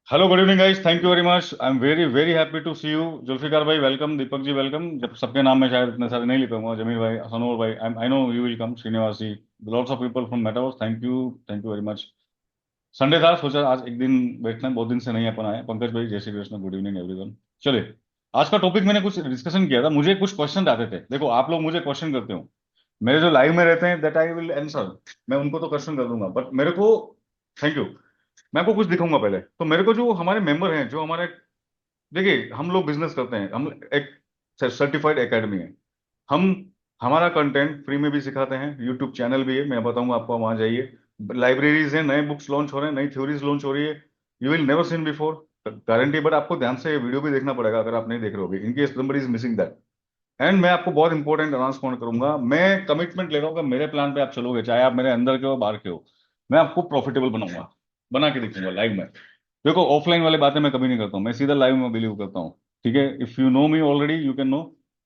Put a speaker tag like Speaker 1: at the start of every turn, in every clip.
Speaker 1: Hello, good evening guys. Thank you very much. I am very very happy to see you. Zulfikar भाई welcome, Deepak ji welcome. जब सबके नाम में शायद इतने सारे नहीं लिख पाऊंगा। जमीर भाई, सनोर भाई, I know you will come. Srinivas ji, lots of people from metaverse. Thank you very much. Sunday था, सोचा आज एक दिन बैठना है, बहुत दिन से नहीं अपन आए। पंकज भाई, जय Shri Krishna, good evening everyone. चलिए, आज का टॉपिक मैंने कुछ डिस्कशन किया था, मुझे कुछ क्वेश्चन आते थे। देखो, आप लोग मुझे क्वेश्चन करते हो, मेरे जो लाइव में रहते हैं, दैट आई विल आंसर। मैं उनको तो क्वेश्चन कर दूंगा, बट मेरे को, थैंक यू, मैं आपको कुछ दिखाऊंगा पहले। तो मेरे को जो हमारे मेंबर हैं, जो हमारे, देखिए हम लोग बिजनेस करते हैं, हम एक सर्टिफाइड एकेडमी है। हम, हमारा कंटेंट फ्री में भी सिखाते हैं, यूट्यूब चैनल भी है, मैं बताऊंगा आपको, वहां जाइए। लाइब्रेरीज हैं, नए बुक्स लॉन्च हो रहे हैं, नई थ्योरीज लॉन्च हो रही है। You will never seen before, guarantee. But आपको ध्यान से वीडियो भी देखना पड़ेगा अगर आप नहीं देख रहे होगे, in case somebody is missing that. And मैं आपको बहुत इंपॉर्टेंट अनाउंसमेंट करूंगा। मैं कमिटमेंट ले रहा हूँ कि मेरे प्लान पे आप चलोगे, चाहे आप मेरे अंदर के हो बाहर के हो, मैं आपको प्रॉफिटेबल बनाऊंगा, बना के दिखाऊंगा लाइव में। देखो, ऑफलाइन वाली बातें मैं कभी नहीं करता हूँ, मैं सीधा लाइव में बिलीव करता हूँ। ठीक है, if you know me already you can know,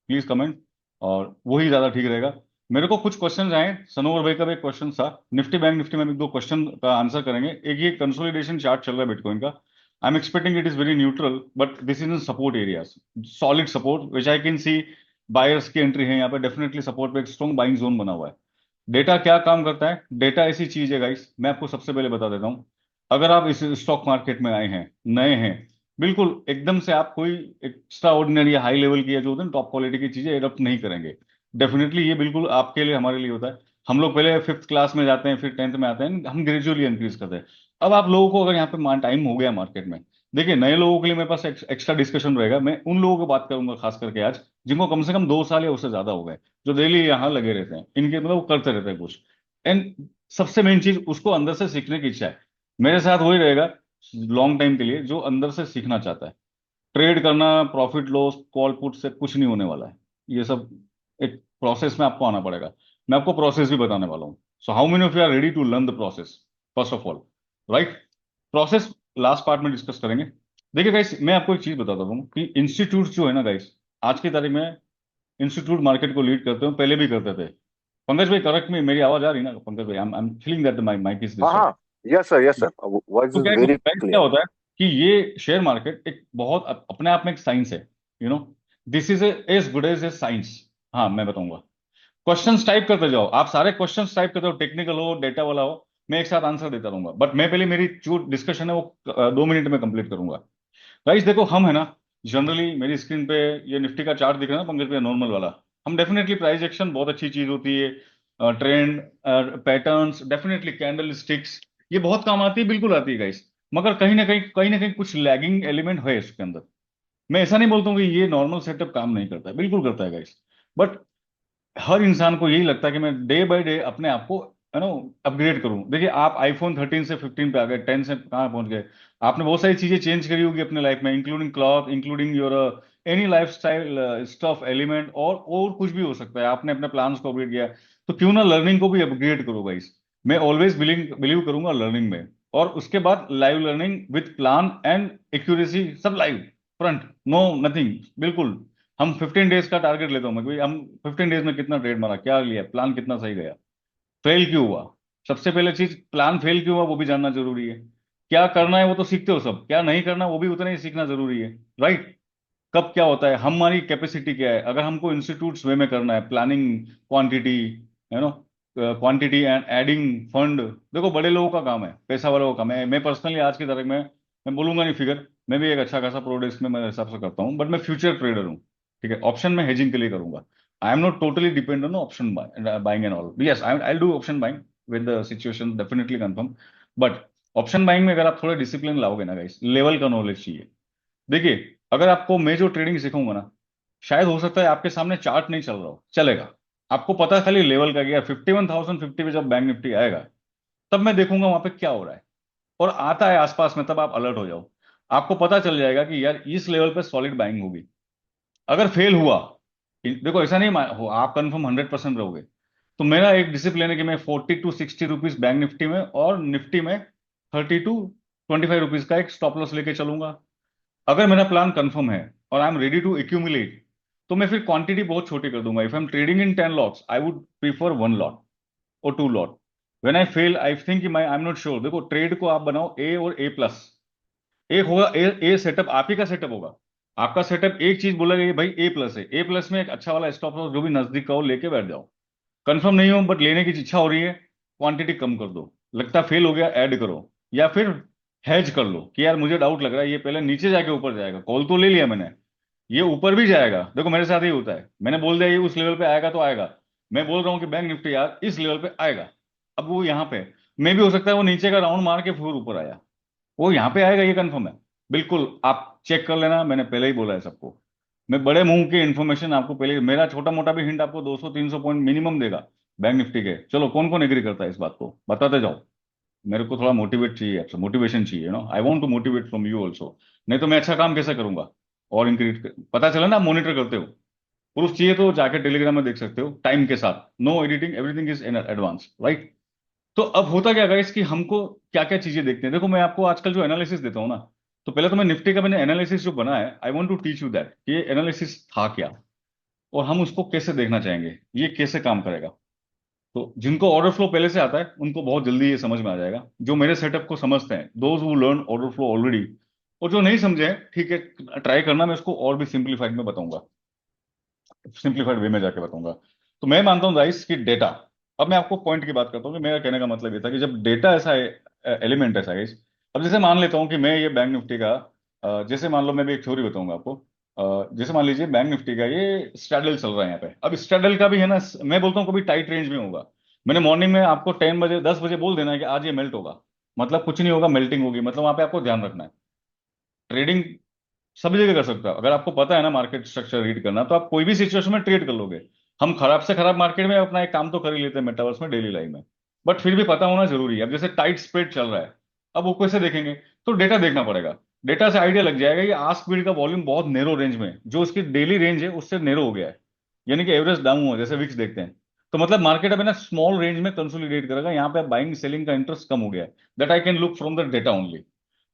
Speaker 1: please comment, और वही ज्यादा ठीक रहेगा। मेरे को कुछ क्वेश्चन आए, सनोवर भाई का भी एक क्वेश्चन था, निफ्टी बैंक निफ्टी में हम एक दो क्वेश्चन का आंसर करेंगे। एक ये कंसोलिडेशन चार्ट चल रहा है बिटकॉइन का, I am expecting it is very neutral, but this is in support areas, solid support which I can see. Buyers की एंट्री है यहाँ पे, डेफिनेटली सपोर्ट पे एक स्ट्रॉन्ग बाइंग जोन बना हुआ है। डेटा क्या काम करता है? डेटा ऐसी चीज है गाइस, मैं आपको सबसे पहले बता देता हूँ। अगर आप इस स्टॉक मार्केट में आए हैं, नए हैं, बिल्कुल एकदम से आप कोई एक्स्ट्रा ऑर्डिनरी हाई लेवल की या जो होता है टॉप क्वालिटी की चीजें एडॉप्ट नहीं करेंगे। डेफिनेटली ये बिल्कुल आपके लिए, हमारे लिए होता है। हम लोग पहले फिफ्थ क्लास में जाते हैं, फिर टेंथ में आते हैं, हम ग्रेजुअली इंक्रीज करते हैं। अब आप लोगों को अगर यहाँ पे टाइम हो गया मार्केट में, देखिए नए लोगों के लिए मेरे पास एक्स्ट्रा डिस्कशन रहेगा। मैं उन लोगों की बात करूंगा खास करके आज, जिनको कम से कम 2 साल या उससे ज्यादा हो गए, जो डेली यहाँ लगे रहते हैं, इनके मतलब वो करते रहते हैं कुछ। एंड सबसे मेन चीज, उसको अंदर से सीखने की इच्छा है। मेरे साथ वही रहेगा लॉन्ग टाइम के लिए, जो अंदर से सीखना चाहता है। ट्रेड करना, प्रॉफिट लॉस, कॉल पुट से कुछ नहीं होने वाला है। ये सब एक प्रोसेस में आपको आना पड़ेगा। मैं आपको प्रोसेस भी बताने वाला हूँ। So how many of you are ready to learn the process, first of all, right? Process last part में डिस्कस करेंगे। देखिए गाइस, मैं आपको एक चीज बताता हूँ कि इंस्टीट्यूट जो है ना गाइस, आज की तारीख में इंस्टीट्यूट मार्केट को लीड करते हो, पहले भी करते थे। पंकज भाई करेक्ट में, मेरी आवाज आ रही है ना पंकज भाई? I am feeling that my mic is
Speaker 2: हाँ
Speaker 1: डिस्टर्ब।
Speaker 2: हाँ। यस सर, वॉइस
Speaker 1: तो
Speaker 2: इज
Speaker 1: क्या
Speaker 2: वेरी
Speaker 1: है, क्या
Speaker 2: क्लियर।
Speaker 1: होता है कि ये शेयर मार्केट एक बहुत अपने आप में एक साइंस है। You know, this is as good as a science. हाँ, मैं बताऊंगा। क्वेश्चंस टाइप करते जाओ, आप सारे क्वेश्चंस टाइप करते हो, टेक्निकल हो, डेटा वाला हो, मैं एक साथ आंसर देता रहूंगा। बट मैं पहले मेरी जो डिस्कशन है वो 2 मिनट में कंप्लीट करूंगा। गाइस देखो, हम है ना, जनरली मेरी स्क्रीन पे ये निफ्टी का चार्ट दिख रहा है ना पंकज पे, नॉर्मल वाला। हम डेफिनेटली प्राइस एक्शन बहुत अच्छी चीज होती है, trend, patterns, definitely candle sticks, ये बहुत काम आती है, बिल्कुल आती है गाइस। मगर कहीं ना कहीं कुछ लैगिंग एलिमेंट है इसके अंदर। मैं ऐसा नहीं बोलता हूँ कि ये नॉर्मल सेटअप काम नहीं करता है, बिल्कुल करता है गाइस। बट हर इंसान को यही लगता है कि मैं डे बाय डे अपने आप को, है ना, अपग्रेड करूं। देखिए, आप आईफोन 13 से 15 पे आ गए, 10 से कहाँ पहुंच गए। आपने बहुत सारी चीजें चेंज करी होगी अपने लाइफ में, including cloth, including your any life style stuff element, और कुछ भी हो सकता है। आपने अपने प्लान्स को अपग्रेड किया, तो क्यों ना लर्निंग को भी अपग्रेड करो गाइस। मैं ऑलवेज बिलीव बिलीव करूंगा लर्निंग में। और उसके बाद live learning with plan and accuracy, सब लाइव, फ्रंट, नो नथिंग, बिल्कुल। हम 15 डेज का टारगेट लेता हूँ मैं, भाई हम 15 डेज में कितना ट्रेड मारा, क्या लिया, प्लान कितना सही गया, फेल क्यों हुआ। सबसे पहले चीज, प्लान फेल क्यों हुआ वो भी जानना जरूरी है। क्या करना है वो तो सीखते हो सब, क्या नहीं करना वो भी उतना ही सीखना जरूरी है, राइट? कब क्या होता है, हमारी कैपेसिटी क्या है, अगर हमको इंस्टीट्यूट्स वे में करना है, प्लानिंग, क्वांटिटी, है no, quantity and adding fund. देखो, बड़े लोगों का काम है, पैसा वालों का काम है। मैं पर्सनली आज की तारीख में, मैं बोलूंगा नहीं फिगर, मैं भी एक अच्छा खासा प्रोडक्ट में मेरे हिसाब से करता हूँ, बट मैं फ्यूचर ट्रेडर हूँ। ठीक है, ऑप्शन में हेजिंग के लिए करूंगा। आई am not totally dependent on option buying and all. Yes, I do option buying with the situation, definitely confirm. But option buying में अगर आप थोड़ा डिसिप्लिन लाओगे ना गाइस, लेवल का नॉलेज चाहिए। देखिए, अगर आपको मैं जो ट्रेडिंग सिखाऊंगा ना, शायद हो सकता है आपके सामने चार्ट नहीं चल रहा हो, चलेगा। आपको पता है खाली लेवल का कि यार 51,050 पे जब बैंक निफ्टी आएगा, तब मैं देखूंगा वहां पे क्या हो रहा है, और आता है आसपास में, तब आप अलर्ट हो जाओ। आपको पता चल जाएगा कि यार इस लेवल पे सॉलिड बाइंग होगी। अगर फेल हुआ, देखो ऐसा नहीं हो आप कंफर्म 100% रहोगे। तो मेरा एक डिसिप्लिन है कि मैं 40 to 60 रुपीज बैंक निफ्टी में, और निफ्टी में 30 to 25 रुपीज का एक स्टॉप लॉस लेके चलूंगा। अगर मेरा प्लान कंफर्म है और I am ready to accumulate, तो मैं फिर क्वांटिटी बहुत छोटी कर दूंगा। If I am trading in 10 lots, I would prefer 1 lot और 2 lot. When I fail, I think, I am not sure. देखो, ट्रेड को आप बनाओ ए और ए प्लस। एक होगा ए सेटअप, आप ही का सेटअप होगा। आपका सेटअप एक चीज बोलेगा ये भाई ए प्लस है, ए प्लस में एक अच्छा वाला स्टॉप लॉस जो भी नजदीक का हो लेके बैठ जाओ। कंफर्म नहीं हो बट लेने की इच्छा हो रही है, क्वांटिटी कम कर दो। लगता फेल हो गया, ऐड करो। या फिर हेज कर लो कि यार मुझे डाउट लग रहा है ये पहले नीचे जाके ऊपर जाएगा, कॉल तो ले लिया मैंने, ये ऊपर भी जाएगा। देखो मेरे साथ ही होता है, मैंने बोल दिया ये उस लेवल पे आएगा तो आएगा। मैं बोल रहा हूँ कि बैंक निफ्टी यार इस लेवल पे आएगा, अब वो यहाँ पे मे भी हो सकता है वो नीचे का राउंड मार के फिर ऊपर आया, वो यहाँ पे आएगा ये कंफर्म है। बिल्कुल आप चेक कर लेना, मैंने पहले ही बोला है सबको। मैं बड़े मुंह की इन्फॉर्मेशन आपको पहले, मेरा छोटा मोटा भी हिंट आपको 200-300 पॉइंट मिनिमम देगा बैंक निफ्टी के। चलो कौन कौन एग्री करता है इस बात को बताते जाओ। मेरे को थोड़ा मोटिवेट चाहिए आपसे, मोटिवेशन चाहिए no, I want to motivate from you also. नहीं तो मैं अच्छा काम कैसे करूंगा। और इंक्रीज पता चला ना, आप मॉनिटर करते हो। प्रूफ चाहिए तो जाके टेलीग्राम में देख सकते हो टाइम के साथ, no editing, everything is in advance, right. तो अब होता क्या गाइस कि हमको क्या क्या चीजें देखते हैं। देखो मैं आपको आजकल जो एनालिसिस देता हूँ ना, तो पहले तो मैं निफ्टी का मैंने एनालिसिस जो बना है, I want to teach you that ये एनालिसिस था क्या, और हम उसको कैसे देखना चाहेंगे, ये कैसे काम करेगा। तो जिनको ऑर्डर फ्लो पहले से आता है उनको बहुत जल्दी ये समझ में आ जाएगा, जो मेरे सेटअप को समझते हैं, those who learn order flow already. और जो नहीं समझे हैं, ठीक है, ट्राई करना, मैं इसको और भी सिंप्लीफाइड में बताऊंगा, सिंप्लीफाइड वे में जाके बताऊंगा। तो मैं मानता हूँ गाइस कि डेटा, अब मैं आपको पॉइंट की बात करता हूँ कि मेरा कहने का मतलब ये था कि जब डेटा ऐसा एलिमेंट ऐसा गाइस, अब जैसे मान लेता हूँ कि मैं ये बैंक निफ्टी का जैसे मान लो मैं भी एक थ्योरी बताऊंगा आपको। जैसे मान लीजिए बैंक निफ्टी का ये स्ट्रैडल चल रहा है यहाँ पे, अब स्ट्रैडल का भी है ना, मैं बोलता हूँ कभी टाइट रेंज में होगा। मैंने मॉर्निंग में आपको 10 बजे 10 बजे बोल देना है कि आज ये मेल्ट होगा, मतलब कुछ नहीं होगा, मेल्टिंग होगी, मतलब वहां पे आपको ध्यान रखना है। ट्रेडिंग सभी जगह कर सकते हो, अगर आपको पता है ना मार्केट स्ट्रक्चर रीड करना, तो आप कोई भी सिचुएशन में ट्रेड कर लोगे। हम खराब से खराब मार्केट में अपना एक काम तो कर ही लेते हैं मेटावर्स में डेली लाइफ में, बट फिर भी पता होना जरूरी है। अब जैसे टाइट स्प्रेड चल रहा है, अब वो कैसे देखेंगे, तो डेटा देखना पड़ेगा। डेटा से आइडिया लग जाएगा कि आस्क बीड का वॉल्यूम बहुत नेरो रेंज में, जो उसकी डेली रेंज है उससे नेरो हो गया है, यानी कि एवरेज डाउन हुआ, जैसे विक्स देखते हैं। तो मतलब मार्केट अब है ना स्मॉल रेंज में कंसोलिडेट करेगा, यहाँ पे बाइंग सेलिंग का इंटरेस्ट कम हो गया है, that I can look from the data only.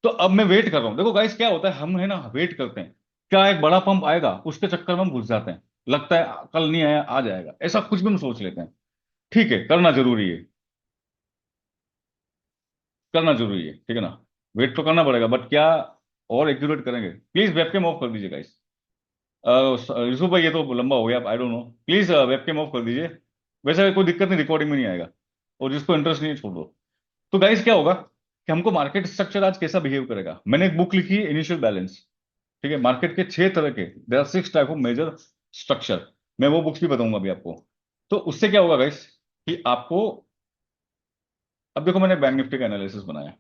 Speaker 1: तो अब मैं वेट कर रहा हूं। देखो गाइस क्या होता है, हम है ना वेट करते हैं, क्या एक बड़ा पंप आएगा, उसके चक्कर में हम घुस जाते हैं। लगता है कल नहीं आया आज आएगा, ऐसा कुछ भी हम सोच लेते हैं। ठीक है, करना जरूरी है, करना जरूरी है, ठीक है ना। वेट तो करना पड़ेगा, बट क्या और एक्यूरेट करेंगे। प्लीज वेबकैम ऑफ कर दीजिए गाइस। यूसुफ भाई ये तो लंबा हो गया, I don't know, please webcam of कर दीजिए। वैसे कोई दिक्कत नहीं, रिकॉर्डिंग में नहीं आएगा, और जिसको इंटरेस्ट नहीं है छोड़ दो। तो गाइस क्या होगा कि हमको मार्केट स्ट्रक्चर आज कैसा बिहेव करेगा। मैंने एक बुक लिखी है इनिशियल बैलेंस, ठीक है, मार्केट के 6 तरह के, there are 6 type of major structure. मैं वो बुक्स भी बताऊंगा अभी आपको। तो उससे क्या होगा गाइस कि आपको, अब देखो मैंने बैंक निफ्टी का एनालिसिस बनाया,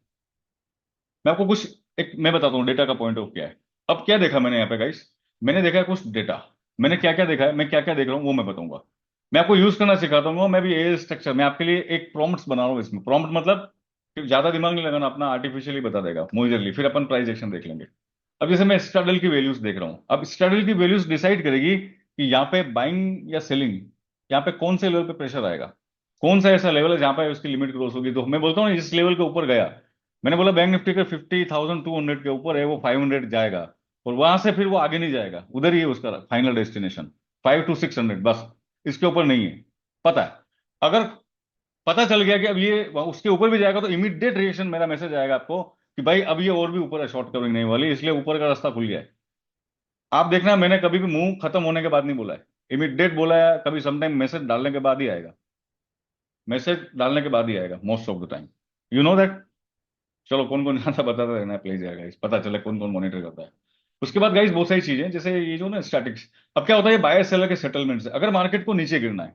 Speaker 1: मैं आपको कुछ एक मैं बताता हूँ डेटा का पॉइंट ऑफ क्या है। अब क्या देखा मैंने यहाँ पे गाइस, मैंने देखा है कुछ डेटा। मैंने क्या क्या देखा है, मैं क्या क्या देख रहा हूँ वो मैं बताऊंगा। मैं आपको यूज करना सिखाता हूँ, मैं भी ए स्ट्रक्चर मैं आपके लिए एक प्रॉम्प्ट्स बना रहा हूँ। इसमें प्रॉम्प्ट मतलब कि ज्यादा दिमाग नहीं लगाना अपना, आर्टिफिशियली बता देगा मोइजरली, फिर अपन प्राइस एक्शन देख लेंगे। अब जैसे मैं स्ट्रैडल की वैल्यूज देख रहा हूँ, अब स्ट्रैडल की वैल्यूज डिसाइड करेगी कि यहाँ पे बाइंग या सेलिंग, यहाँ पे कौन से लेवल पे प्रेशर आएगा, कौन सा ऐसा लेवल है जहां पे उसकी लिमिट क्रॉस होगी। तो मैं बोलता हूँ इस लेवल के ऊपर गया, मैंने बोला बैंक निफ्टी के 50,200 के ऊपर है, वो 500 जाएगा, और वहां से फिर वो आगे नहीं जाएगा, उधर ही है उसका फाइनल डेस्टिनेशन, 5 to 600 बस, इसके ऊपर नहीं है। पता है, अगर पता चल गया कि अब ये उसके ऊपर भी जाएगा, तो इमीडिएट रिएक्शन मेरा मैसेज आएगा आपको कि भाई अब ये और भी ऊपर है, शॉर्ट कवरिंग नहीं वाली, इसलिए ऊपर का रास्ता खुल गया है। आप देखना मैंने कभी भी मुंह खत्म होने के बाद नहीं बोला है, इमीडिएट बोला है, कभी समटाइम मैसेज डालने के बाद ही आएगा, मैसेज डालने के बाद ही आएगा most of the time, you know that. चलो कौन कौन यहाँ था बताता रहना प्लीज यार गाइस, पता चले कौन कौन मॉनिटर करता है। उसके बाद गाइस बहुत सारी चीजें, जैसे ये जो ना स्टैटिक्स। अब क्या होता है, ये बायर सेलर के सेटलमेंट से अगर मार्केट को नीचे गिरना है,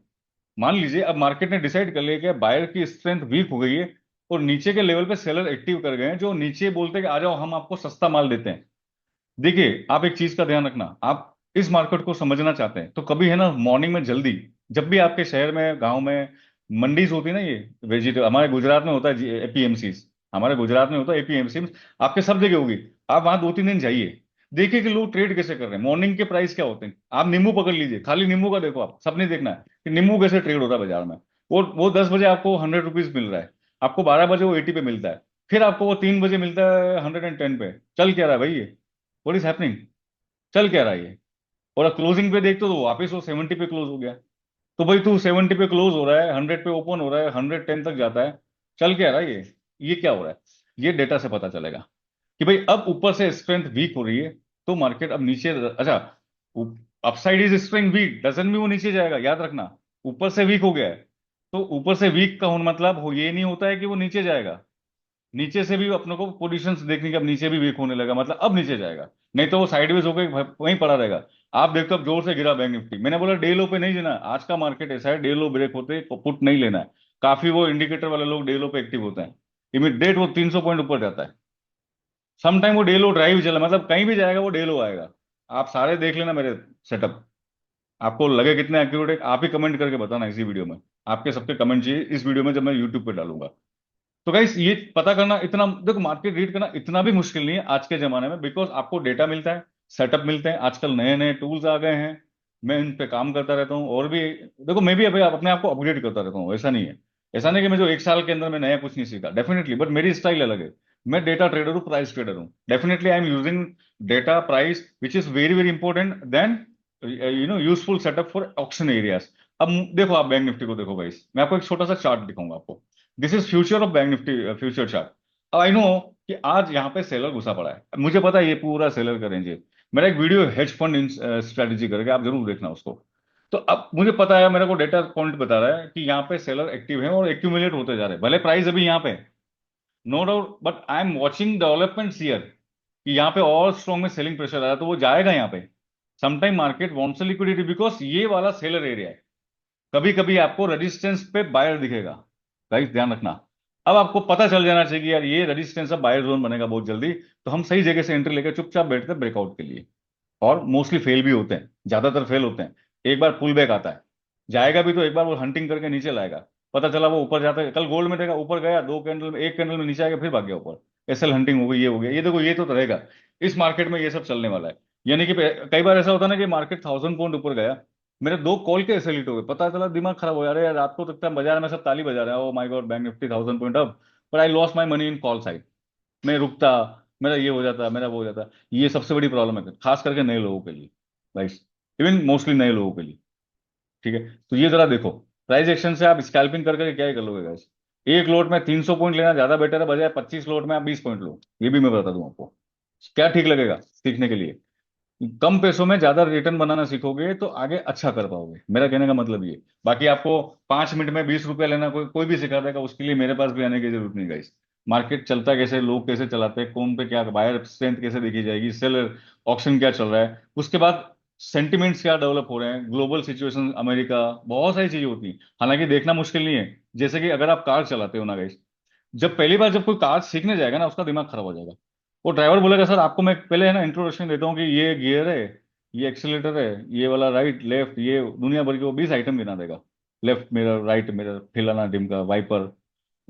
Speaker 1: मान लीजिए अब मार्केट ने डिसाइड कर लिया कि बायर की स्ट्रेंथ वीक हो गई है, और नीचे के लेवल पे सेलर एक्टिव कर गए हैं, जो नीचे बोलते हैं कि आ जाओ हम आपको सस्ता माल देते हैं। देखिए आप एक चीज का ध्यान रखना, आप इस मार्केट को समझना चाहते हैं तो कभी है ना मॉर्निंग में जल्दी, जब भी आपके शहर में गांव में मंडीज होती है ना, ये वेजिटेबल हमारे गुजरात में होता है एपीएमसी, हमारे गुजरात में होता है एपीएमसी, आपके सब जगह होगी। आप वहां 2-3 दिन जाइए, देखिए कि लोग ट्रेड कैसे कर रहे हैं, मॉर्निंग के प्राइस क्या होते हैं। आप नींबू पकड़ लीजिए, खाली नींबू का देखो, आप सब नहीं देखना है कि नींबू कैसे ट्रेड होता है बाजार में। वो 10 बजे आपको 100 रुपीज मिल रहा है, आपको 12 बजे वो 80 पे मिलता है, फिर आपको वो 3 बजे मिलता है 110 पे। चल क्या रहा है भाई ये, व्हाट इज हैपनिंग, चल क्या रहा है ये। और क्लोजिंग पे देखते तो वापस वो 70 पे क्लोज हो गया। तो भाई तू 70 पे क्लोज हो रहा है, 100 पे ओपन हो रहा है, 110 तक जाता है, चल क्या रहा है ये क्या हो रहा है। ये डेटा से पता चलेगा। कि भाई अब ऊपर से स्ट्रेंथ वीक हो रही है, तो मार्केट अब नीचे, अच्छा, upside is strength weak doesn't mean वो नीचे जाएगा, याद रखना। ऊपर से वीक हो गया है, तो ऊपर से वीक का होने मतलब हो ये नहीं होता है कि वो नीचे जाएगा। नीचे से भी अपने को पोजीशंस देखने की, अब नीचे भी वीक होने लगा मतलब अब नीचे जाएगा, नहीं तो वो साइडवेज होकर वहीं पड़ा रहेगा। आप देखो अब जोर से गिरा बैंक निफ्टी, मैंने बोला डे लो पे नहीं जाना, आज का मार्केट ऐसा है, डे लो ब्रेक होते पुट नहीं लेना है। काफी वो इंडिकेटर वाले लोग डे लो पे एक्टिव होते हैं, इमीडिएट वो 300 पॉइंट ऊपर जाता है। समटाइम वो डे लो ड्राइव चला, मतलब कहीं भी जाएगा वो डे लो आएगा। आप सारे देख लेना मेरे सेटअप, आपको लगे कितने एक्यूरेट है, आप ही कमेंट करके बताना इसी वीडियो में। आपके सबके कमेंट चाहिए इस वीडियो में जब मैं यूट्यूब पे डालूंगा। तो गाइस ये पता करना इतना, देखो मार्केट रीड करना इतना भी मुश्किल नहीं है आज के जमाने में, बिकॉज आपको डेटा मिलता है, सेटअप मिलते हैं, आजकल नए नए टूल्स आ गए हैं। मैं इन पे काम करता रहता हूँ और भी, देखो मैं भी अभी अपने आप को अपग्रेड करता रहता हूँ, ऐसा नहीं है। ऐसा नहीं कि मैं जो एक साल के अंदर मैं नया कुछ नहीं सीखा, डेफिनेटली, बट मेरी स्टाइल अलग है। मैं डेटा ट्रेडर हूँ, प्राइस ट्रेडर हूँ, definitely I am using data price which is very very important then useful setup for auction areas. अब देखो आप बैंक निफ्टी को देखो गाइस, मैं आपको एक छोटा सा चार्ट दिखाऊंगा आपको। This is future of bank Nifty, future chart. अब आई नो कि आज यहाँ पे सेलर घुसा पड़ा है, मुझे पता है ये पूरा सेलर का रेंज है। मेरा एक वीडियो हेज फंड स्ट्रेटेजी करके, आप जरूर देखना उसको। तो अब मुझे पता है, मेरे को डेटा पॉइंट बता रहा है कि यहाँ पे सेलर एक्टिव है और एक्यूमुलेट होते जा रहे हैं, भले प्राइस अभी यहाँ पे, no doubt, but I am watching developments here कि यहाँ पे और स्ट्रॉन्ग में सेलिंग प्रेशर आ रहा है, तो वो जाएगा यहाँ पे। Sometime market wants liquidity because ये वाला सेलर एरिया है। कभी कभी आपको रेजिस्टेंस पे बायर दिखेगा, गाइस ध्यान रखना। अब आपको पता चल जाना चाहिए कि यार ये रेजिस्टेंस अब बायर जोन बनेगा बहुत जल्दी, तो हम सही जगह से एंट्री लेकर चुपचाप बैठते हैं ब्रेकआउट के लिए। और मोस्टली फेल भी होते हैं, ज्यादातर फेल होते हैं। एक बार पुल बैक आता है, जाएगा भी तो एक बार वो हंटिंग करके नीचे लाएगा, पता चला वो ऊपर जाता है, कल गोल्ड में देखा ऊपर गया, दो कैंडल में, एक कैंडल में नीचे आएगा फिर भाग गया ऊपर, एसएल हंटिंग हो गई, ये हो गया, ये देखो ये तो रहेगा। इस मार्केट में ये सब चलने वाला है। यानी कि कई बार ऐसा होता है ना कि मार्केट 1000 पॉइंट ऊपर गया, मेरे दो कॉल के एसएल हिट हो गए, पता चला दिमाग खराब हो, यार यार रात को तक बाजार में सब ताली बजा रहे हैं, oh my God bank Nifty 1000 point up, but I lost my money in call side. मैं रुकता, मेरा ये हो जाता, मेरा वो हो जाता। ये सबसे बड़ी प्रॉब्लम है खास करके नए लोगों के लिए, राइट, इवन मोस्टली नए लोगों के लिए। ठीक है, तो ये जरा देखो, प्राइस एक्शन से आप स्कैल्पिंग कर करके क्या ही कर लोगे गाइस। एक लोट में 300 पॉइंट लेना ज्यादा बेटर है, बजाय 25 लोट में आप 20 पॉइंट लो, ये भी मैं बता दूं आपको। क्या ठीक लगेगा सीखने के लिए? कम पैसों में ज्यादा रिटर्न बनाना सीखोगे तो आगे अच्छा कर पाओगे, मेरा कहने का मतलब ये। बाकी आपको 5 मिनट में 20 रुपया लेना कोई कोई भी सिखा देगा, उसके लिए मेरे पास भी आने की जरूरत नहीं गाइस। मार्केट चलता कैसे, लोग कैसे चलाते हैं, कौन पे क्या बायर स्ट्रेंथ कैसे देखी जाएगी, सेलर ऑप्शन क्या चल रहा है, उसके बाद सेंटिमेंट्स क्या डेवलप हो रहे हैं, ग्लोबल सिचुएशन, अमेरिका, बहुत सारी चीजें होती हैं। हालांकि देखना मुश्किल नहीं है। जैसे कि अगर आप कार चलाते हो ना गाइस, जब पहली बार जब कोई कार सीखने जाएगा ना, उसका दिमाग खराब हो जाएगा। वो ड्राइवर बोलेगा सर आपको मैं पहले है ना इंट्रोडक्शन देता हूँ कि ये गियर है, ये एक्सीलेटर है, ये वाला राइट लेफ्ट, ये दुनिया भर के वो 20 आइटम गिना देगा, लेफ्ट मिरर, राइट मिरर, फैलाना डिम का वाइपर।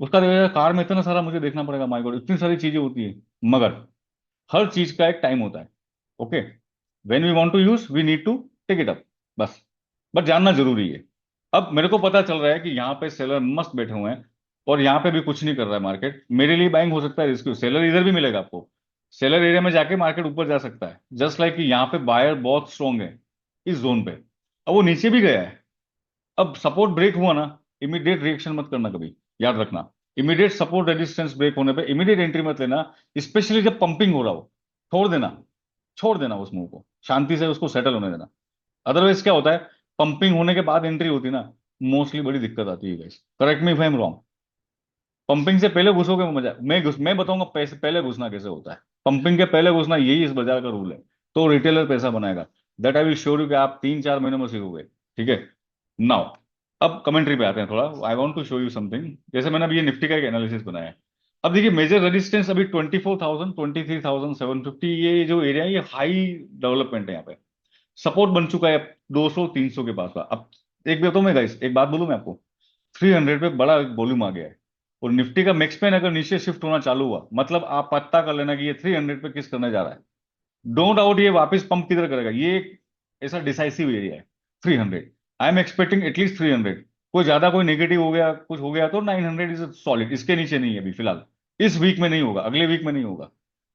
Speaker 1: उसका देखिएगा कार में इतना सारा मुझे देखना पड़ेगा, माय गॉड इतनी सारी चीजें होती है। मगर हर चीज का एक टाइम होता है, okay, when we want to use we need to take it up, बस। बट जानना जरूरी है। अब मेरे को पता चल रहा है कि यहाँ पे सेलर मस्त बैठे हुए हैं, और यहाँ पे भी कुछ नहीं कर रहा है मार्केट, मेरे लिए बाइंग हो सकता है रिस्क, सेलर इधर भी मिलेगा आपको, सेलर एरिया में जाके मार्केट ऊपर जा सकता है, जस्ट लाइक कि यहाँ पे बायर बहुत स्ट्रांग है इस जोन पे। अब वो नीचे भी गया है, अब सपोर्ट ब्रेक हुआ ना, इमीडिएट रिएक्शन मत करना कभी, याद रखना। इमीडिएट सपोर्ट रेजिस्टेंस ब्रेक होने पे इमीडिएट एंट्री मत लेना, स्पेशली जब पंपिंग हो रहा हो, छोड़ देना, छोड़ देना उस मूव को, शांति से उसको सेटल होने देना। अदरवाइज क्या होता है, पंपिंग होने के बाद एंट्री होती है ना, मोस्टली बड़ी दिक्कत आती है guys, correct me if I am wrong. Pumping से पहले घुसोगे मजा, मैं बताऊंगा पैसे पहले घुसना कैसे होता है, पंपिंग के पहले घुसना, यही इस बाजार का रूल है। तो रिटेलर पैसा बनाएगा, that I will sure you कि आप 3-4 महीनों में सीखोगे। ठीक है, नाउ अब कमेंट्री पे आते हैं थोड़ा, I want to show you something. जैसे मैंने अभी ये निफ्टी का एक एनालिसिस बनाया है। अब देखिए मेजर रेजिस्टेंस अभी 24,000, 23,750, ये जो एरिया है ये हाई डेवलपमेंट है यहाँ पे। सपोर्ट बन चुका है 200-300 के पास का। अब एक बताऊं मैं गाइस, एक बात बोलूं मैं आपको, 300 पे बड़ा वॉल्यूम आ गया है, और निफ्टी का मैक्स पेन अगर नीचे शिफ्ट होना चालू हुआ, मतलब आप पता कर लेना कि ये 300 पे किस करने जा रहा है। डोंट डाउट ये वापस पंप किधर करेगा, ये एक ऐसा डिसाइसिव एरिया है 300। आई एम एक्सपेक्टिंग एटलीस्ट 300, कोई ज्यादा कोई नेगेटिव हो गया कुछ हो गया तो 900 इज सॉलिड, इसके नीचे नहीं है अभी फिलहाल। इस वीक में नहीं होगा, अगले वीक में नहीं होगा।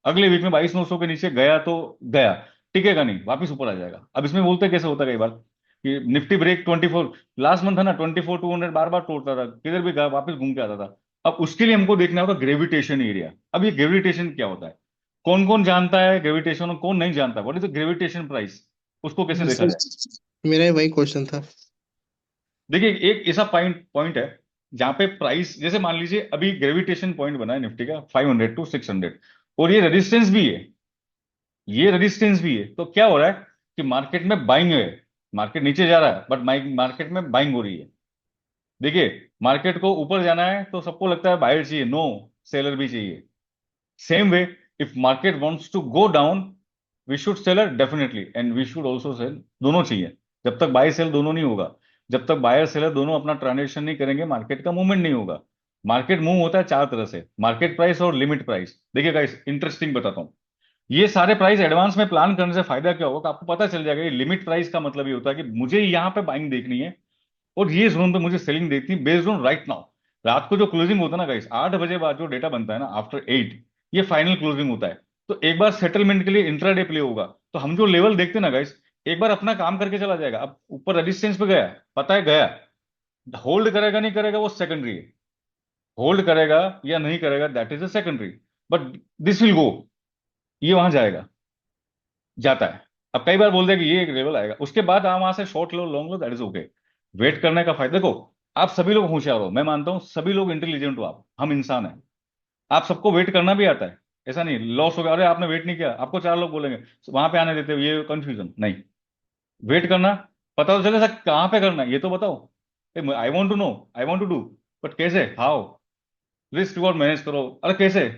Speaker 1: अगले वीक में 22,900 के नीचे गया तो गया, टिकेगा नहीं, वापस ऊपर आ जाएगा। अब इसमें बोलते कैसे होता है कई बार कि निफ्टी ब्रेक 24, लास्ट मंथ था ना 24,200 बार बार तोड़ता था, किधर भी गया वापस घूम के आता था। अब उसके लिए हमको देखना होगा ग्रेविटेशन एरिया। अब ये ग्रेविटेशन क्या होता है, कौन कौन जानता है ग्रेविटेशन और कौन नहीं जानता? What is the gravitation price? उसको कैसे देखा जाए?
Speaker 3: सर मेरा वही क्वेश्चन था।
Speaker 1: देखिए, एक ऐसा पॉइंट पॉइंट है जहां पे प्राइस, जैसे मान लीजिए अभी ग्रेविटेशन पॉइंट बना है निफ्टी का 500 to 600, और ये रेजिस्टेंस भी है, ये रेजिस्टेंस भी है। तो क्या हो रहा है कि मार्केट में बाइंग है, मार्केट नीचे जा रहा है बट मार्केट में बाइंग हो रही है। देखिए, मार्केट को ऊपर जाना है तो सबको लगता है बायर चाहिए, नो, सेलर भी चाहिए। Same way, if market wants to go down, we should seller definitely, and we should also sell, दोनों चाहिए। जब तक बाय सेल दोनों नहीं होगा, जब तक बायर सेलर दोनों अपना ट्रांजेक्शन नहीं करेंगे, मार्केट का मूवमेंट नहीं होगा। मार्केट मूव होता है चार तरह से, मार्केट प्राइस और लिमिट प्राइस। देखिए गाइस, इंटरेस्टिंग बताता हूँ, ये सारे प्राइस एडवांस में प्लान करने से फायदा क्या होगा कि आपको पता चल जाएगा। ये लिमिट प्राइस का मतलब ये होता है कि मुझे यहाँ पे बाइंग देखनी है और ये जोन पे मुझे सेलिंग देखनी है बेस्ड ऑन राइट नाउ। रात को जो क्लोजिंग होता है ना गाइस, 8 बजे बाद जो डेटा बनता है ना, आफ्टर 8, ये फाइनल क्लोजिंग होता है। तो एक बार सेटलमेंट के लिए इंट्राडे प्ले होगा, तो हम जो लेवल देखते हैं ना गाइस, एक बार अपना काम करके चला जाएगा। अब ऊपर रेजिस्टेंस पे गया, पता है गया, होल्ड करेगा नहीं करेगा वो सेकेंडरी है। होल्ड करेगा या नहीं करेगा that is a secondary, but this will go, ये वहां जाएगा, जाता है। अब कई बार बोल दे कि ये एक लेवल आएगा, उसके बाद आप वहां से शॉर्ट लो, लॉन्ग लो, दैट इज ओके। वेट करने का फायदा देखो, आप सभी लोग होशियार हो, मैं मानता हूं सभी लोग इंटेलिजेंट हो, आप, हम इंसान हैं, आप सबको वेट करना भी आता है। ऐसा नहीं लॉस हो गया, अरे आपने वेट नहीं किया, आपको चार लोग बोलेंगे वहां पे आने देते हो, ये कंफ्यूजन नहीं। वेट करना, पता तो चले सर कहाँ पे करना है ये तो बताओ। I want to know, I want to do, but कैसे, हाउ? रिस्क रिवॉर्ड मैनेज करो, अरे कैसे?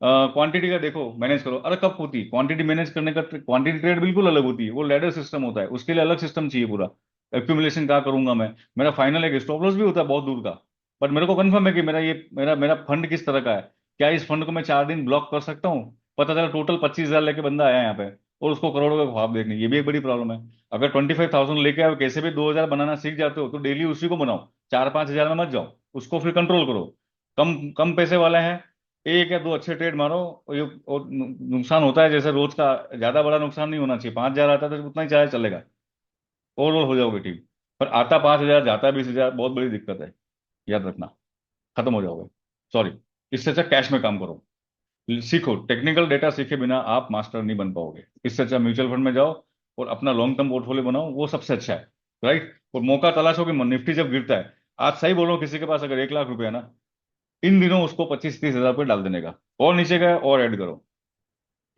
Speaker 1: क्वांटिटी का देखो, मैनेज करो, अरे कब होती क्वांटिटी मैनेज करने का? क्वांटिटी ट्रेड बिल्कुल अलग होती है, वो लैडर सिस्टम होता है, उसके लिए अलग सिस्टम चाहिए पूरा। एक्यूमुलेशन कहाँ करूंगा मैं, मेरा फाइनल एक स्टॉप लॉस भी होता है बहुत दूर का, बट मेरे को कंफर्म है कि मेरा ये मेरा मेरा फंड किस तरह का है। क्या इस फंड को मैं 4 दिन ब्लॉक कर सकता हूँ? पता चला टोटल 25,000 लेके बंदा आया यहाँ पे और उसको करोड़ों का ख्वाब देखने, ये भी एक बड़ी प्रॉब्लम है। अगर 25,000 लेके आओ, कैसे भी 2,000 बनाना सीख जाते हो तो डेली उसी को बनाओ, 4-5 हजार में मत जाओ, उसको फिर कंट्रोल करो। कम कम पैसे वाले हैं, एक या दो अच्छे ट्रेड मारो, और नुकसान होता है जैसे रोज का, ज्यादा बड़ा नुकसान नहीं होना चाहिए। 5,000 आता है तो उतना ही चाहे चलेगा, ओवरऑल हो जाओगे ठीक। पर आता 5,000 जाता है 20,000, बहुत बड़ी दिक्कत है, याद रखना, खत्म हो जाओगे। सॉरी, इससे अच्छा कैश में काम करो, सीखो, टेक्निकल डेटा सीखे बिना आप मास्टर नहीं बन पाओगे। इससे अच्छा म्यूचुअल फंड में जाओ और अपना लॉन्ग टर्म पोर्टफोलियो बनाओ, वो सबसे अच्छा है, राइट। और मौका तलाशो कि निफ्टी जब गिरता है, आज सही बोल रहा हूँ, किसी के पास अगर 1 लाख रुपया है ना, इन दिनों उसको 25-30 हजार रुपये डाल देने का, और नीचे गया और ऐड करो।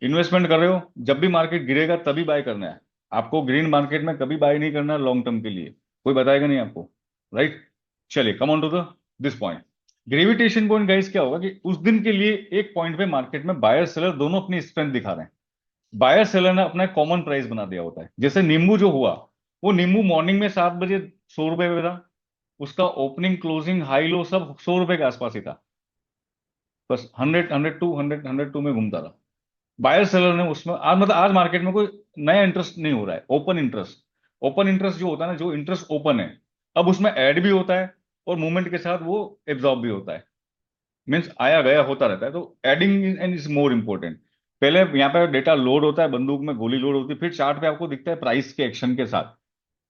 Speaker 1: इन्वेस्टमेंट कर रहे हो, जब भी मार्केट गिरेगा तभी बाय करना है आपको, ग्रीन मार्केट में कभी बाय नहीं करना लॉन्ग टर्म के लिए, कोई बताएगा नहीं आपको, राइट। चलिए, come on to the this point. Gravitation point guys क्या होगा कि उस दिन के लिए एक पॉइंट पे मार्केट में बायर सेलर दोनों अपनी स्ट्रेंथ दिखा रहे हैं। बायर सेलर ने अपना कॉमन प्राइस बना दिया होता है, जैसे नींबू जो हुआ, वो नींबू मॉर्निंग में 7 बजे 100 रुपए में था, उसका ओपनिंग क्लोजिंग हाई लो सब 100 रुपए के आसपास ही था, बस 100, 102, 100, 102 में घूमता रहा। बायर सेलर ने उसमें आज, मतलब आज मार्केट में कोई नया इंटरेस्ट नहीं हो रहा है, ओपन इंटरेस्ट। ओपन इंटरेस्ट जो होता है ना, जो इंटरेस्ट ओपन है, अब उसमें ऐड भी होता है और मूवमेंट के साथ वो एब्जॉर्ब भी होता है, मीन्स आया गया होता रहता है। तो adding and is more important. पहले यहाँ पे डेटा लोड होता है, बंदूक में गोली लोड होती है, फिर चार्ट पे आपको दिखता है प्राइस के एक्शन के साथ।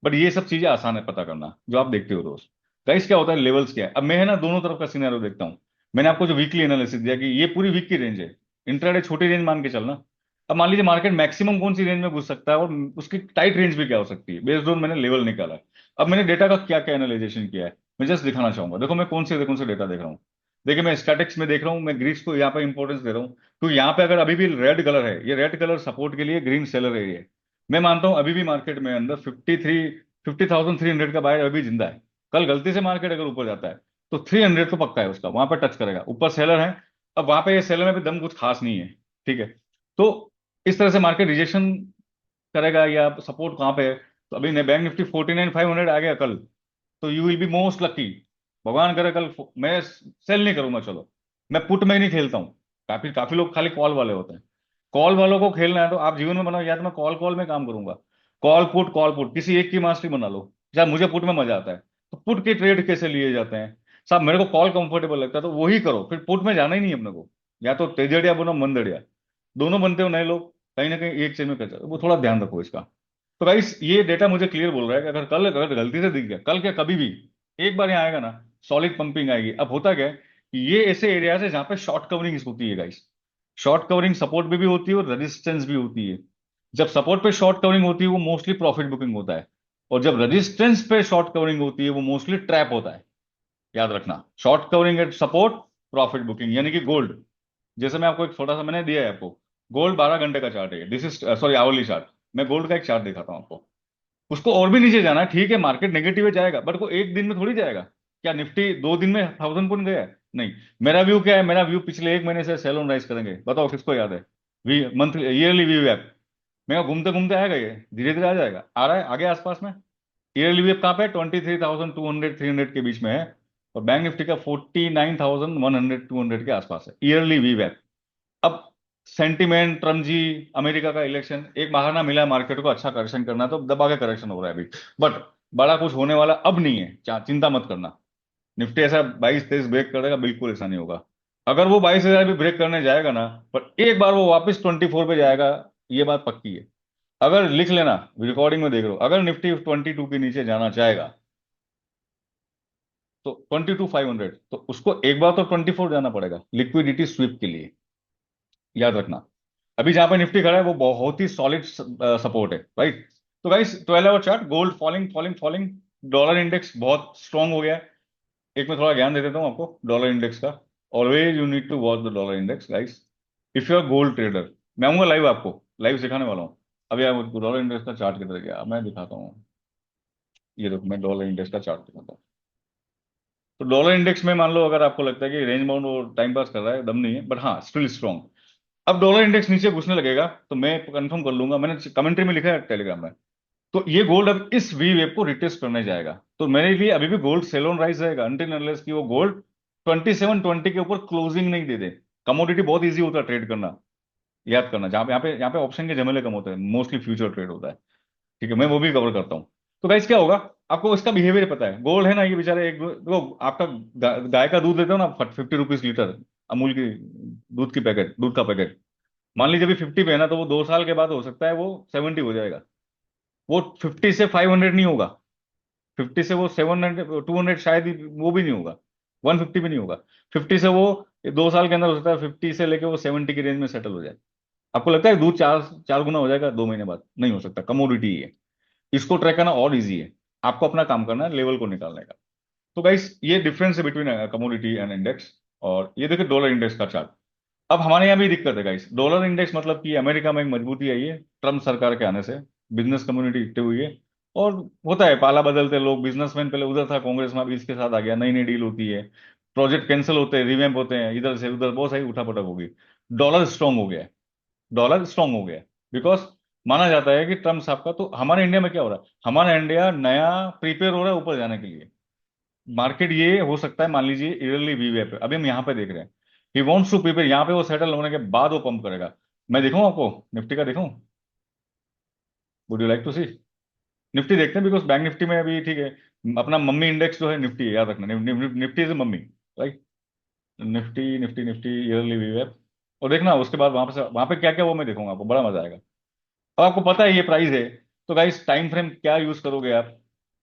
Speaker 1: बट ये सब चीजें आसान है पता करना, जो आप देखते हो रोज। गाइस क्या होता है, लेवल्स क्या है, अब मैं है ना दोनों तरफ का सिनेरियो देखता हूँ। मैंने आपको जो वीकली एनालिसिस दिया कि ये पूरी वीक की रेंज है, इंट्राडे छोटी रेंज मान के चलना। अब मान लीजिए मार्केट मैक्सिमम कौन सी रेंज में घुस सकता है और उसकी टाइट रेंज भी क्या हो सकती है, बेस्ड ऑन मैंने लेवल निकाला है। अब मैंने डेटा का क्या क्या एनालाइजेशन किया है, मैं जस्ट दिखाना चाहूंगा। देखो मैं कौन से डेटा देख रहा हूँ। देखिए, मैं स्टैटिक्स में देख रहा हूँ, मैं ग्रीक्स को यहाँ पे इंपॉर्टेंस दे रहा हूँ, तो यहाँ पे अगर अभी भी रेड कलर है, ये रेड कलर सपोर्ट के लिए, ग्रीन सेलर एरिया है। मैं मानता हूं अभी भी मार्केट में अंदर 50,300 का बायर अभी जिंदा है। कल गलती से मार्केट अगर ऊपर जाता है तो 300 तो पक्का है उसका, वहां पर टच करेगा, ऊपर सेलर है। अब वहां पे ये सेलर में भी दम कुछ खास नहीं है, ठीक है। तो इस तरह से मार्केट रिजेक्शन करेगा या सपोर्ट कहाँ पे है। तो अभी बैंक निफ्टी 49,500 आ गया कल, तो you will be most lucky. भगवान करे कल मैं सेल नहीं करूंगा, चलो मैं पुट में ही नहीं खेलता हूँ। काफी काफी लोग खाली कॉल वाले होते हैं, कॉल वालों को खेलना है तो आप जीवन में बनाओ, या तो मैं कॉल कॉल में काम करूंगा, कॉल पुट किसी एक की मास्टरी बना लो। जब मुझे पुट में मजा आता है, तो पुट के ट्रेड कैसे लिए जाते हैं साहब, मेरे को कॉल कंफर्टेबल लगता है तो वही करो, फिर पुट में जाना ही नहीं है अपने को। या तो तेजड़िया बनो मंदड़िया, दोनों बनते हो नए लोग, कहीं ना कहीं एक चीज में कर जाते हो, वो थोड़ा ध्यान रखो इसका। तो गाइस ये डेटा मुझे क्लियर बोल रहा है कि अगर कल अगर गलती से दिख गया, कल क्या कभी भी एक बार यहाँ आएगा ना, सॉलिड पंपिंग आएगी। अब होता क्या है कि ये ऐसे एरियाज है जहां पे शॉर्ट कवरिंग होती है गाइस, शॉर्ट कवरिंग सपोर्ट पे भी होती है और रेजिस्टेंस भी होती है। जब सपोर्ट पे शॉर्ट कवरिंग होती है वो मोस्टली प्रॉफिट बुकिंग होता है, और जब रेजिस्टेंस पे शॉर्ट कवरिंग होती है वो मोस्टली ट्रैप होता है। याद रखना, short covering eight support, profit booking. यानी कि गोल्ड, जैसे मैं आपको एक छोटा सा मैंने दिया है आपको, गोल्ड 12 घंटे का चार्ट है, this is sorry hourly chart. मैं गोल्ड का एक चार्ट दिखाता हूँ आपको। उसको और भी नीचे जाना है, ठीक है, मार्केट नेगेटिव में जाएगा, बट वो एक दिन में थोड़ी जाएगा। क्या निफ्टी 2 दिन में 1000 पॉइंट गया है? नहीं। मेरा व्यू क्या है? मेरा व्यू पिछले एक महीने से सेल ऑन राइज करेंगे, बताओ किसको याद है? वी मंथली ईयरली व्यू ऐप। मैं घूमते घूमते आएगा, ये धीरे धीरे आ जाएगा, आ रहा है आगे आसपास में। ईयरली व्यू कहाँ पे है? 23,200 300 के बीच में है, और बैंक निफ्टी का 49,100 200 के आसपास है ईयरली व्यू ऐप। अब सेंटिमेंट, ट्रम्प जी, अमेरिका का इलेक्शन, एक बहाना मिला है मार्केट को अच्छा करेक्शन करना, तो दबा के करेक्शन हो रहा है अभी। बट बड़ा कुछ होने वाला अब नहीं है, चिंता मत करना। निफ्टी ऐसा 22-23 ब्रेक करेगा, बिल्कुल ऐसा नहीं होगा। अगर वो 22,000 भी ब्रेक करने जाएगा ना, पर एक बार वो वापस 24 पे जाएगा, ये बात पक्की है। अगर लिख लेना, रिकॉर्डिंग में देख लो, अगर निफ्टी 22 के नीचे जाना चाहेगा तो 22,500, तो उसको एक बार तो 24 जाना पड़ेगा लिक्विडिटी स्वीप के लिए। याद रखना, अभी जहां पे निफ्टी खड़ा है वो बहुत ही सॉलिड सपोर्ट है, राइट? तो guys 12 our chart, gold falling falling falling, dollar index बहुत स्ट्रांग हो गया है। एक मैं थोड़ा ज्ञान दे देता हूँ आपको डॉलर इंडेक्स का। Always you need to watch the dollar index guys, if you are gold trader. मैं आऊंगा लाइव, आपको लाइव सिखाने वाला हूँ। अभी आप डॉलर इंडेक्स का चार्ट किधर गया, मैं दिखाता हूँ। ये देखो, मैं डॉलर इंडेक्स का चार्ट दिखाता हूँ। तो डॉलर इंडेक्स में मान लो अगर आपको लगता है कि रेंज बाउंड और टाइम पास कर रहा है, दम नहीं है, बट हाँ स्टिल स्ट्रांग। अब डॉलर इंडेक्स नीचे घुसने लगेगा तो मैं कंफर्म कर लूंगा, मैंने कमेंट्री में लिखा है टेलीग्राम में। तो ये गोल्ड अब इस वी वेव को रिटेस्ट करने जाएगा, तो मेरे लिए अभी भी गोल्ड सेल ऑन राइज रहेगा अनटिल अनलेस कि वो गोल्ड 2720 के ऊपर क्लोजिंग नहीं दे दे। कमोडिटी बहुत इजी होता है ट्रेड करना, याद करना। जहाँ पे यहाँ पे ऑप्शन के झमेले कम होते हैं, मोस्टली फ्यूचर ट्रेड होता है। ठीक है, मैं वो भी कवर करता हूँ। तो गाइस क्या होगा, आपको इसका बिहेवियर पता है। गोल्ड है ना, ये बेचारे एक देखो, आपका गाय का दूध लेते हो ना 50 रुपीज लीटर, अमूल की दूध की पैकेट, दूध का पैकेट। मान लीजिए अभी 50 पे है ना, तो वो 2 साल के बाद हो सकता है वो 70 हो जाएगा। वो 50 से 500 नहीं होगा, 50 से वो 700 200 शायद वो भी नहीं होगा, 150 भी नहीं होगा। 50 से वो 2 साल के अंदर हो सकता है 50 से लेके वो 70 की रेंज में सेटल हो जाए। आपको लगता है दूध चार चार गुना हो जाएगा 2 महीने बाद? नहीं हो सकता, कमोडिटी है। इसको ट्रैक करना और इजी है, आपको अपना काम करना है लेवल को निकालने का। तो गाइस ये डिफरेंस है बिटवीन कमोडिटी एंड इंडेक्स। और ये देखिए डॉलर इंडेक्स का चार्ट। अब हमारे यहाँ भी दिक्कत है गाइस, डॉलर इंडेक्स मतलब कि अमेरिका में एक मजबूती आई है ट्रम्प सरकार के आने से, बिजनेस कम्युनिटी एक्टिव हुई है। और होता है पाला बदलते लोग, बिजनेसमैन पहले उधर था कांग्रेस में, अभी इसके साथ आ गया, नई नई डील होती है, प्रोजेक्ट कैंसिल होते हैं, रिवैम्प होते हैं, इधर से उधर बहुत सारी उठापटक होगी। डॉलर स्ट्रांग हो गया है, डॉलर स्ट्रांग हो गया है, बिकॉज माना जाता है कि ट्रम्प साहब का। तो हमारे इंडिया में क्या हो रहा है, हमारा इंडिया नया प्रिपेयर हो रहा है ऊपर जाने के लिए। मार्केट ये हो सकता है, मान लीजिए ईयरली वीवे पे अभी हम यहाँ पे देख रहे हैं, ही वांट्स टू प्रिपेयर, यहाँ पे वो सेटल होने के बाद वो पंप करेगा। मैं दिखाऊं आपको निफ्टी का, दिखाऊं? Would you like to see? Nifty देखते हैं, बिकॉज बैंक निफ्टी में अभी ठीक है, अपना मम्मी इंडेक्स जो है निफ्टी है, याद रखना, Nifty is mummy, right? Nifty Nifty Nifty early wave, और देखना उसके बाद वहां पे क्या क्या वो मैं दिखाऊंगा आपको, बड़ा मजा आएगा। अब आपको पता है ये प्राइस है, तो गाइस टाइम फ्रेम क्या यूज करोगे आप,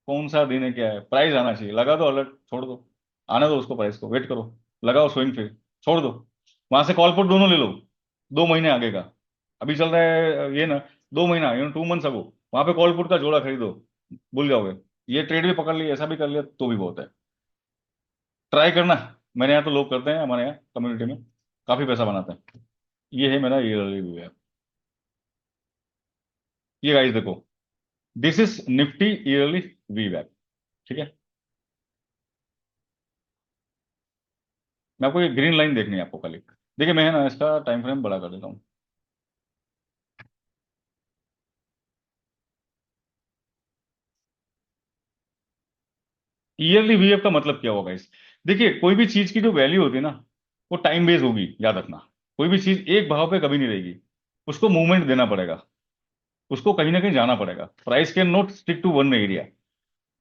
Speaker 1: कौन सा दिन है, क्या है? प्राइस आना चाहिए, लगा दो अलर्ट, छोड़ दो, आने दो उसको, प्राइस को वेट करो, लगाओ स्विंग फिर, छोड़ दो। वहां से कॉल पुट दोनों ले लो, 2 महीने आगे का। अभी चल रहा है ये ना, 2 महीना 2 मंथ्स अगो, वहां पे कॉल पुट का जोड़ा खरीदो, भूल जाओगे। ये ट्रेड भी पकड़ लिया, ऐसा भी कर लिया तो भी बहुत है। ट्राई करना, मेरे यहाँ तो लोग करते हैं, हमारे यहाँ कम्युनिटी में काफी पैसा बनाते हैं। ये है मेरा ये रिव्यू है। ये गाइस देखो, दिस इज निफ्टी ईयरली वी बैक, ठीक है? मैं आपको ये ग्रीन लाइन देखनी है आपको खाली। देखिए मैं है ना इसका टाइम फ्रेम बड़ा कर देता हूँ। ईयरली वीएफ का मतलब क्या होगा इस, देखिए कोई भी चीज की जो वैल्यू होती है ना, वो टाइम बेस्ड होगी, याद रखना। कोई भी चीज एक भाव पे कभी नहीं रहेगी, उसको मूवमेंट देना पड़ेगा, उसको कहीं ना कहीं जाना पड़ेगा। Price can not stick to one area,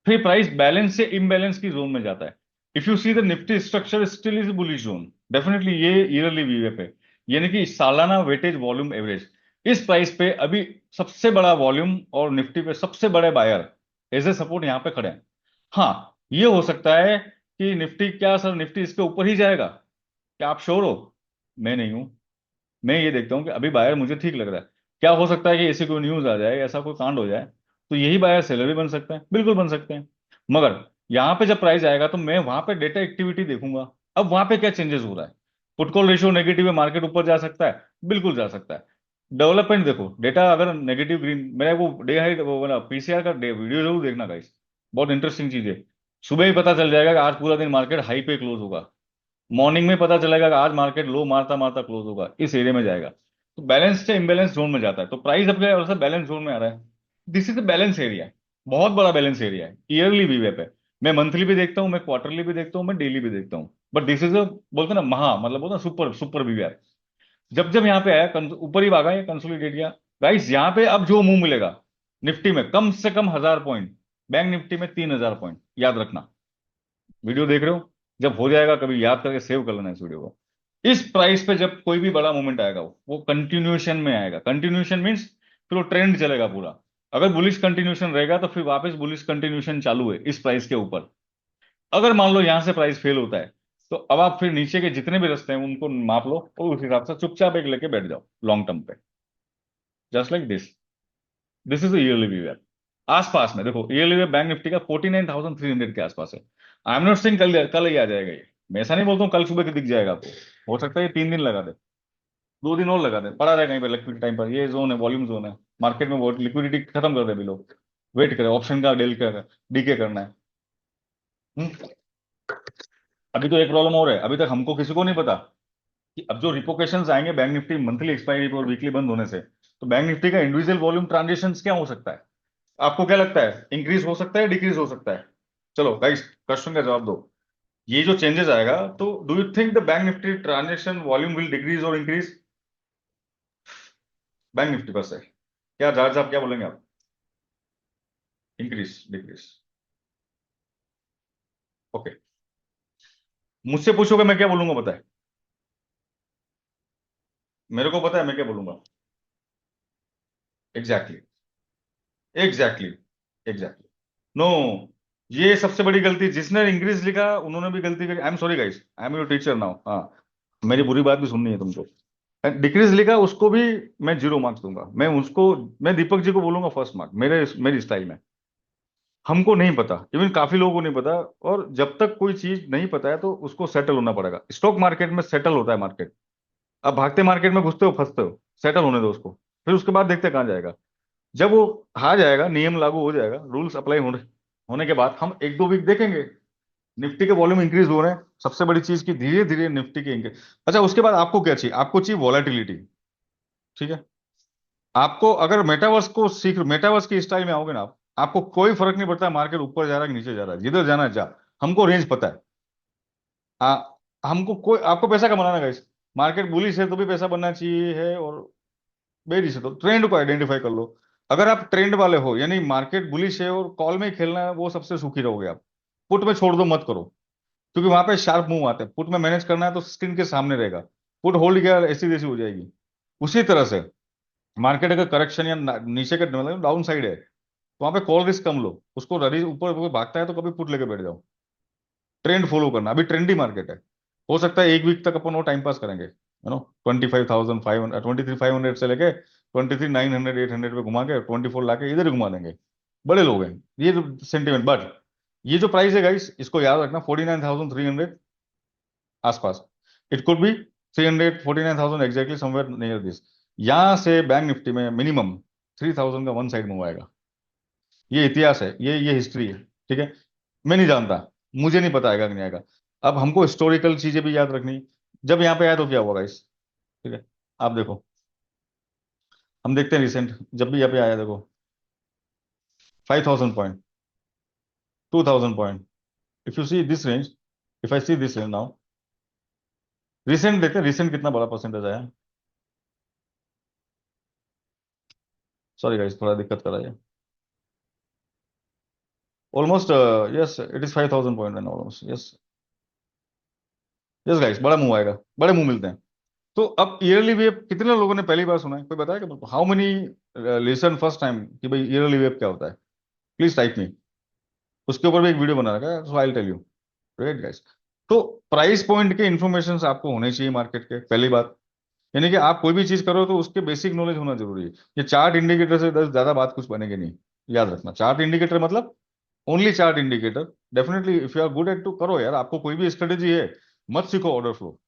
Speaker 1: फिर प्राइस बैलेंस से इम्बैलेंस की जोन में जाता है। If you see the Nifty structure still is bullish zone, definitely ये ईयरली वीएफ है, यानी कि सालाना वेटेज वॉल्यूम एवरेज। इस प्राइस पे अभी सबसे बड़ा वॉल्यूम और निफ्टी पे सबसे बड़े बायर एज ए सपोर्ट यहाँ पे खड़े हैं। हाँ ये हो सकता है कि निफ्टी, क्या सर निफ्टी इसके ऊपर ही जाएगा, क्या आप श्योर हो? मैं नहीं हूं, मैं ये देखता हूँ कि अभी बायर मुझे ठीक लग रहा है, क्या हो सकता है कि ऐसी कोई न्यूज आ जाए, ऐसा कोई कांड हो जाए, तो यही बायर सेलर भी बन सकते हैं, बिल्कुल बन सकते हैं। मगर यहाँ पे जब प्राइस आएगा तो मैं वहां पे डेटा एक्टिविटी देखूंगा, अब वहां पे क्या चेंजेस हो रहा है। पुट कॉल रेशियो नेगेटिव है, मार्केट ऊपर जा सकता है, बिल्कुल जा सकता है। डेवलपमेंट देखो, डेटा अगर नेगेटिव ग्रीन, मैं वो डे हाइट वो वाला पीसीआर का डे वीडियो जरूर देखना गाइस, बहुत इंटरेस्टिंग चीज है। सुबह ही पता चल जाएगा कि आज पूरा दिन मार्केट हाई पे क्लोज होगा, मॉर्निंग में पता चलेगा कि आज मार्केट लो मारता मारता क्लोज होगा, इस एरिया में जाएगा। तो बैलेंस से इम्बैलेंस जोन में जाता है, तो प्राइस अपने और से बैलेंस जोन में आ रहा है। This is the balance area, बहुत बड़ा बैलेंस एरिया है, ईयरली भी वेप है। मैं मंथली भी देखता हूँ, मैं क्वार्टरली भी देखता हूँ, मैं डेली भी देखता हूँ, बट दिस इज अ, बोलते हैं ना महा, मतलब बोलते हैं सुपर सुपर भी है। जब जब यहाँ पे आया ऊपर ही भागा, ये कंसोलिडेट किया गाइस, यहाँ पे अब जो मुंह मिलेगा निफ्टी में कम से कम 1000 पॉइंट, बैंक निफ्टी में 3000 पॉइंट, याद रखना। वीडियो देख रहे हो, जब हो जाएगा कभी याद करके सेव कर लेना इस वीडियो को। इस प्राइस पे जब कोई भी बड़ा मूवमेंट आएगा वो कंटिन्यूएशन में आएगा, कंटिन्यूएशन मींस फिर वो ट्रेंड चलेगा पूरा। अगर बुलिश कंटिन्यूएशन रहेगा तो फिर वापस बुलिश कंटिन्यूएशन चालू है इस प्राइस के ऊपर। अगर मान लो यहां से प्राइस फेल होता है, तो अब आप फिर नीचे के जितने भी रास्ते हैं उनको माप लो और उस हिसाब से चुपचाप एक लेके बैठ जाओ लॉन्ग टर्म पे, just like this. This is yearly view. आसपास में देखो, ईयरली व्यू बैंक निफ्टी का 49,300 के आसपास है। आई एम नॉट सेइंग कल कल ही आ जाएगा ये, मैं ऐसा नहीं बोलता हूँ कल सुबह के दिख जाएगा आपको, हो सकता है ये 3 दिन लगा दे, 2 दिन और लगा दे, पड़ा रहे कहीं पर लिक्विडिटी टाइम पर। ये जोन है, वॉल्यूम जोन है, मार्केट में बहुत लिक्विडिटी खत्म कर दे अभी लोग, वेट करें ऑप्शन का डेल कर डीके करना है। हम्म? अभी तो एक प्रॉब्लम और है, अभी तक हमको किसी को नहीं पता कि अब जो रिपोकेशंस आएंगे बैंक निफ्टी मंथली एक्सपायरी और वीकली बंद होने से, तो बैंक निफ्टी का इंडिविजुअल वॉल्यूम ट्रांजेक्शन क्या हो सकता है। आपको क्या लगता है, इंक्रीज हो सकता है, डिक्रीज हो सकता है? चलो गाइस, क्वेश्चन का जवाब दो। ये जो चेंजेस आएगा, तो do you think the bank Nifty transaction volume will decrease और इंक्रीज? बैंक निफ्टी पर से क्या जहाज साहब क्या बोलेंगे आप? Increase, decrease? ओके, मुझसे पूछोगे मैं क्या बोलूंगा पता है? मेरे को पता है मैं क्या बोलूंगा। Exactly, exactly, exactly. नो, ये सबसे बड़ी गलती, जिसने इंक्रीज लिखा उन्होंने भी गलती करी। आई am sorry guys, I am your teacher now. हाँ, मेरी बुरी बात भी सुननी है तुमको। डिक्रीज लिखा उसको भी मैं 0 मार्क्स दूंगा, मैं उसको, मैं दीपक जी को बोलूंगा 1st मार्क, मेरे मेरी स्टाइल में। हमको नहीं पता, इवन काफी लोगों को नहीं पता। और जब तक कोई चीज नहीं पता है तो उसको सेटल होना पड़ेगा। स्टॉक मार्केट में सेटल होता है मार्केट। अब भागते मार्केट में घुसते हो फंसते हो, सेटल होने दो उसको, फिर उसके बाद देखते हैं कहाँ जाएगा। जब वो आ जाएगा, नियम लागू हो जाएगा, रूल्स अप्लाई होने के बाद हम 1-2 वीक देखेंगे निफ्टी के वॉल्यूम इंक्रीज हो रहे हैं, सबसे बड़ी चीज की धीरे धीरे निफ्टी के इंक्रीज। अच्छा, उसके बाद आपको क्या चाहिए? आपको चाहिए वॉलेटिलिटी, ठीक है? आपको अगर मेटावर्स को सीख, मेटावर्स की स्टाइल में आओगे ना आप, आपको कोई फर्क नहीं पड़ता मार्केट ऊपर जा रहा है कि नीचे जा रहा है, जिधर जाना है जा। हमको रेंज पता है। आ, हमको कोई, आपको पैसा कमाना है गाइस, मार्केट बुलिश है तो भी पैसा बनना चाहिए है, और बेरिश है तो ट्रेंड को आइडेंटिफाई कर लो। अगर आप ट्रेंड वाले हो, यानी मार्केट बुलिश है और कॉल में ही खेलना है, वो सबसे सुखी रहोगे आप। पुट में छोड़ दो, मत करो, क्योंकि वहां पे शार्प मूव आते हैं। पुट में मैनेज करना है तो स्क्रीन के सामने रहेगा, पुट होल्ड किया ऐसी जैसी हो जाएगी। उसी तरह से मार्केट अगर करेक्शन या नीचे का मतलब डाउन साइड है, तो वहां पे कॉल रिस्क कम लो, उसको ररी ऊपर ऊपर भागता है तो कभी पुट लेके बैठ जाओ। ट्रेंड फॉलो करना, अभी ट्रेंडी मार्केट है। हो सकता है 1 वीक तक अपन वो टाइम पास करेंगे, यू नो, 25,500, 23,500 से लेके 23,900 800 पे घुमा के 24 लाके इधर ही घुमा देंगे। बड़े लोग हैं, ये जो सेंटिमेंट। बट ये जो प्राइस है गाइस, इसको याद रखना, 49,300 आसपास। It could be 300, 49,000 exactly somewhere near this. यहां से बैंक निफ्टी में मिनिमम 3,000 का वन साइड मूव आएगा। ये इतिहास है, ये हिस्ट्री है, ठीक है? मैं नहीं जानता, मुझे नहीं पता आएगा कि नहीं आएगा। अब हमको हिस्टोरिकल चीजें भी याद रखनी। जब यहाँ पे आया तो क्या हुआ गाइस, ठीक है? आप देखो, हम देखते हैं रिसेंट, जब भी यहाँ पे आया देखो, 5,000 point, 2,000 point. If you see this range, if I see this range now, recent देखते हैं रिसेंट कितना बड़ा परसेंटेज आया। सॉरी गाइस, थोड़ा दिक्कत कर रहा है। Almost, yes it is 5,000 point and almost, yes. Yes guys, बड़ा मुंह आएगा, बड़े मुंह मिलते हैं। तो अब ईयरली वेव कितने लोगों ने पहली बार सुना है, कोई बताया कि how many listen first time कि भाई ईयरली वेव क्या होता है? Please type me. उसके ऊपर भी एक वीडियो बना रखा है, so I tell you. Right guys, तो प्राइस पॉइंट के इन्फॉर्मेशन आपको होने चाहिए मार्केट के, पहली बात। यानी कि आप कोई भी चीज करो तो उसके बेसिक नॉलेज होना जरूरी है। ये चार्ट इंडिकेटर से ज्यादा बात कुछ बनेगी नहीं। याद रखना, चार्ट इंडिकेटर मतलब only chart indicator. Definitely if you are good at to करो यार, आपको कोई भी स्ट्रेटेजी है, मत सीखो ऑर्डर फ्लो,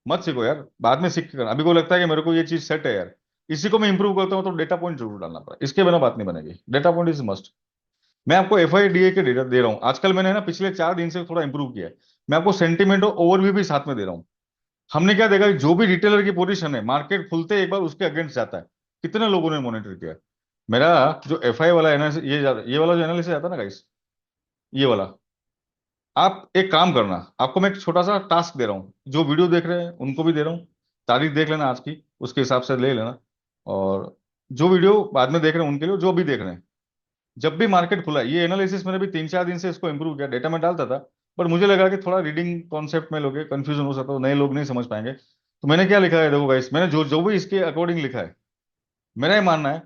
Speaker 1: मत सीखो यार, बाद में सीख के करना। अभी को लगता है कि मेरे को ये चीज सेट है यार, इसी को मैं इंप्रूव करता हूँ, तो डेटा पॉइंट जरूर डालना पड़ा, इसके बिना बात नहीं बनेगी। Data point is must. मैं आपको FIDA के डेटा दे रहा हूँ आजकल, मैंने ना पिछले 4 दिन से थोड़ा इंप्रूव किया है। मैं आपको सेंटीमेंट और ओवरव्यू भी साथ में दे रहा हूँ। हमने क्या देखा कि जो भी रिटेलर की पोजीशन है, मार्केट खुलते एक बार उसके अगेंस्ट जाता है। कितने लोगों ने मॉनिटर किया? मेरा जो FI वाला एनालिसिस, ये वाला जो एनालिसिस आता है ना गाइस, ये वाला, आप एक काम करना, आपको मैं एक छोटा सा टास्क दे रहा हूँ, जो वीडियो देख रहे हैं उनको भी दे रहा हूँ। तारीख देख लेना आज की, उसके हिसाब से ले लेना। और जो वीडियो बाद में देख रहे हैं उनके लिए, जो भी देख रहे हैं, जब भी मार्केट खुला, ये एनालिसिस मैंने भी 3-4 दिन से इसको इंप्रूव किया। डेटा में डालता था, पर मुझे लगा कि थोड़ा रीडिंग कॉन्सेप्ट में लोग कंफ्यूजन हो सकता है, नए लोग नहीं समझ पाएंगे। तो मैंने क्या लिखा है, देखो गाइस, मैंने जो जो भी इसके अकॉर्डिंग लिखा है, मेरा ये मानना है,